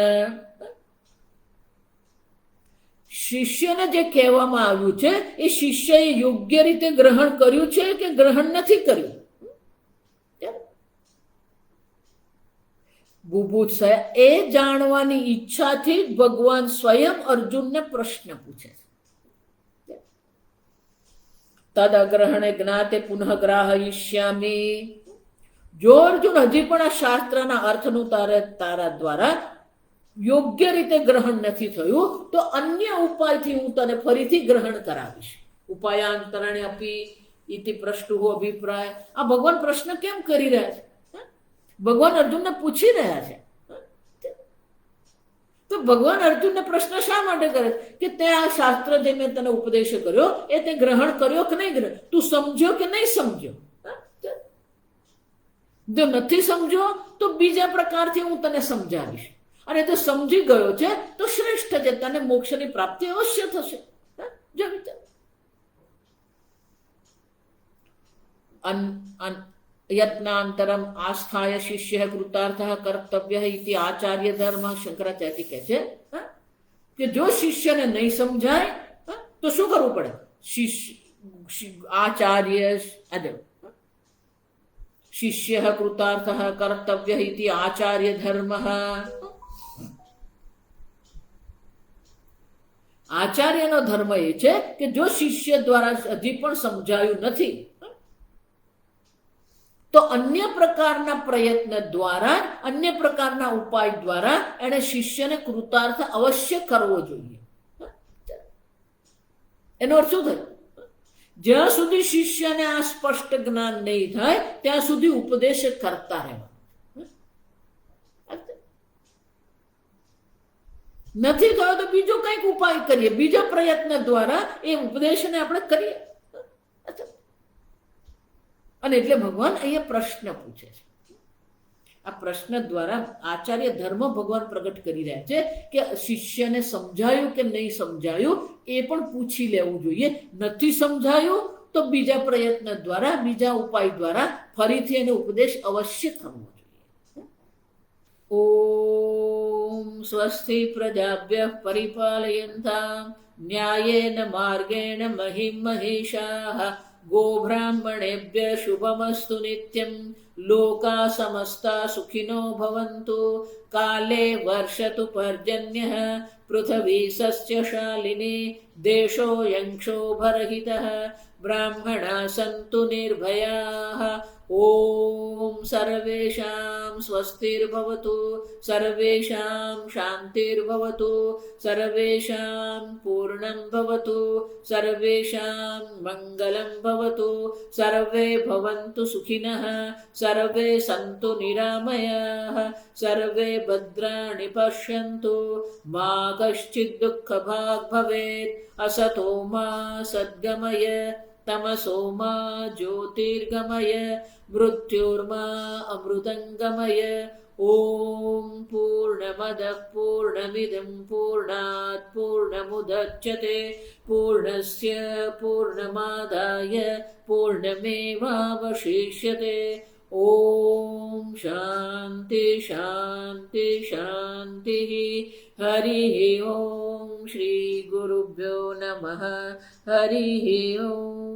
શિષ્યને જે કહેવામાં આવ્યું છે એ શિષ્યએ યોગ્ય રીતે ગ્રહણ કર્યું છે કે ગ્રહણ નથી કર્યું. બુભુત્સયા એ જાણવાની ઈચ્છાથી ભગવાન સ્વયં અર્જુનને પ્રશ્ન પૂછે છે. તદ અગ્રહણે જ્ઞાતે પુનઃ ગ્રાહયિષ્યામિ. જો અર્જુન હજી પણ આ શાસ્ત્રના અર્થનું તારા દ્વારા યોગ્ય રીતે ગ્રહણ નથી થયું, તો અન્ય ઉપાયથી હું તને ફરીથી ગ્રહણ કરાવીશ. ઉપાયાંતરણે અપી ઇતિ પ્રષ્ટુ અભિપ્રાય. આ ભગવાન પ્રશ્ન કેમ કરી રહ્યા છે? ભગવાન અર્જુનને પૂછી રહ્યા છે. તો ભગવાન અર્જુનને પ્રશ્ન શા માટે કરે કે તે આ શાસ્ત્ર જે મેં તને ઉપદેશ કર્યો એ તે ગ્રહણ કર્યો કે નહીં ગ્રહણ, તું સમજ્યો કે નહીં સમજ્યો? જો નથી સમજ્યો તો બીજા પ્રકારથી હું તને સમજાવીશ, અને જો સમજી ગયો છે તો શ્રેષ્ઠ છે, તને મોક્ષની પ્રાપ્તિ અવશ્ય થશે. જો વિચાર, યત્નાંતરમ આસ્થાય શિષ્ય કૃતાર્થ કર્તવ્ય ઇતિ આચાર્ય ધર્મ. શંકરાચાર્ય કહે છે કે જો શિષ્યને નહીં સમજાય તો શું કરવું પડે? આચાર્ય શિષ્ય કૃતાર્થ કર્તવ્ય ઇતિ આચાર્ય ધર્મ. આચાર્યનો ધર્મ એ છે કે જો શિષ્ય દ્વારા હજી પણ સમજાયું નથી તો અન્ય પ્રકારના પ્રયત્ન દ્વારા, અન્ય પ્રકારના ઉપાય દ્વારા એને શિષ્યને કૃતાર્થ અવશ્ય કરવો જોઈએ. એનો અર્થ શું થાય? જ્યાં સુધી શિષ્યને આ સ્પષ્ટ જ્ઞાન નહીં થાય ત્યાં સુધી ઉપદેશ કરતા રહેવા. નથી થયો તો બીજો કંઈક ઉપાય કરીએ, બીજા પ્રયત્ન દ્વારા એ ઉપદેશને આપણે કરીએ. અને એટલે ભગવાન અહીંયા પ્રશ્ન પૂછે છે. આ પ્રશ્ન દ્વારા આચાર્ય ધર્મ ભગવાન પ્રગટ કરી રહ્યા છે કે શિષ્યને સમજાયું કે નહીં સમજાયું એ પણ પૂછી લેવું જોઈએ. નથી સમજાયું તો બીજા પ્રયત્ન દ્વારા, બીજા ઉપાય દ્વારા ફરીથી એને ઉપદેશ અવશ્ય કરવો જોઈએ. ઓમ સ્વસ્તિ પ્રજાભ્યઃ પરિપાલયન્તામ ન્યાયેન માર્ગેણ મહિમ મહેશાઃ गोब्राह्मणेभ्यः शुभमस्तु नित्यं। लोकाः समस्ताः सुखिनो भवन्तु। काले वर्षतु पर्जन्यः, पृथिवी सस्यशालिनी, देशोऽयं क्षोभरहितः, ब्राह्मणाः सन्तु निर्भयाः। ॐ सर्वेषां स्वस्तिर्भवतु, सर्वेषां शान्तिर्भवतु, सर्वेषां पूर्णं भवतु, सर्वेषां मङ्गलं भवतु, सर्वे भवन्तु सुखिनः, सर्वे सन्तु निरामयाः, सर्वे भद्राणि पश्यन्तु, मा कश्चित् दुःखभाग् भवेत्। असतो मा सद्गमय, तमसो मा ज्योतिर्गमय, मृत्युर्मा अमृतङ्गमय। ॐ पूर्णमदः पूर्णमिदं पूर्णात् पूर्णमुदच्यते, पूर्णस्य पूर्णमादाय पूर्णमेवावशिष्यते। ॐ शान्ति शान्ति शान्तिः। हरिः ॐ। श्रीगुरुभ्यो नमः। हरिः ॐ।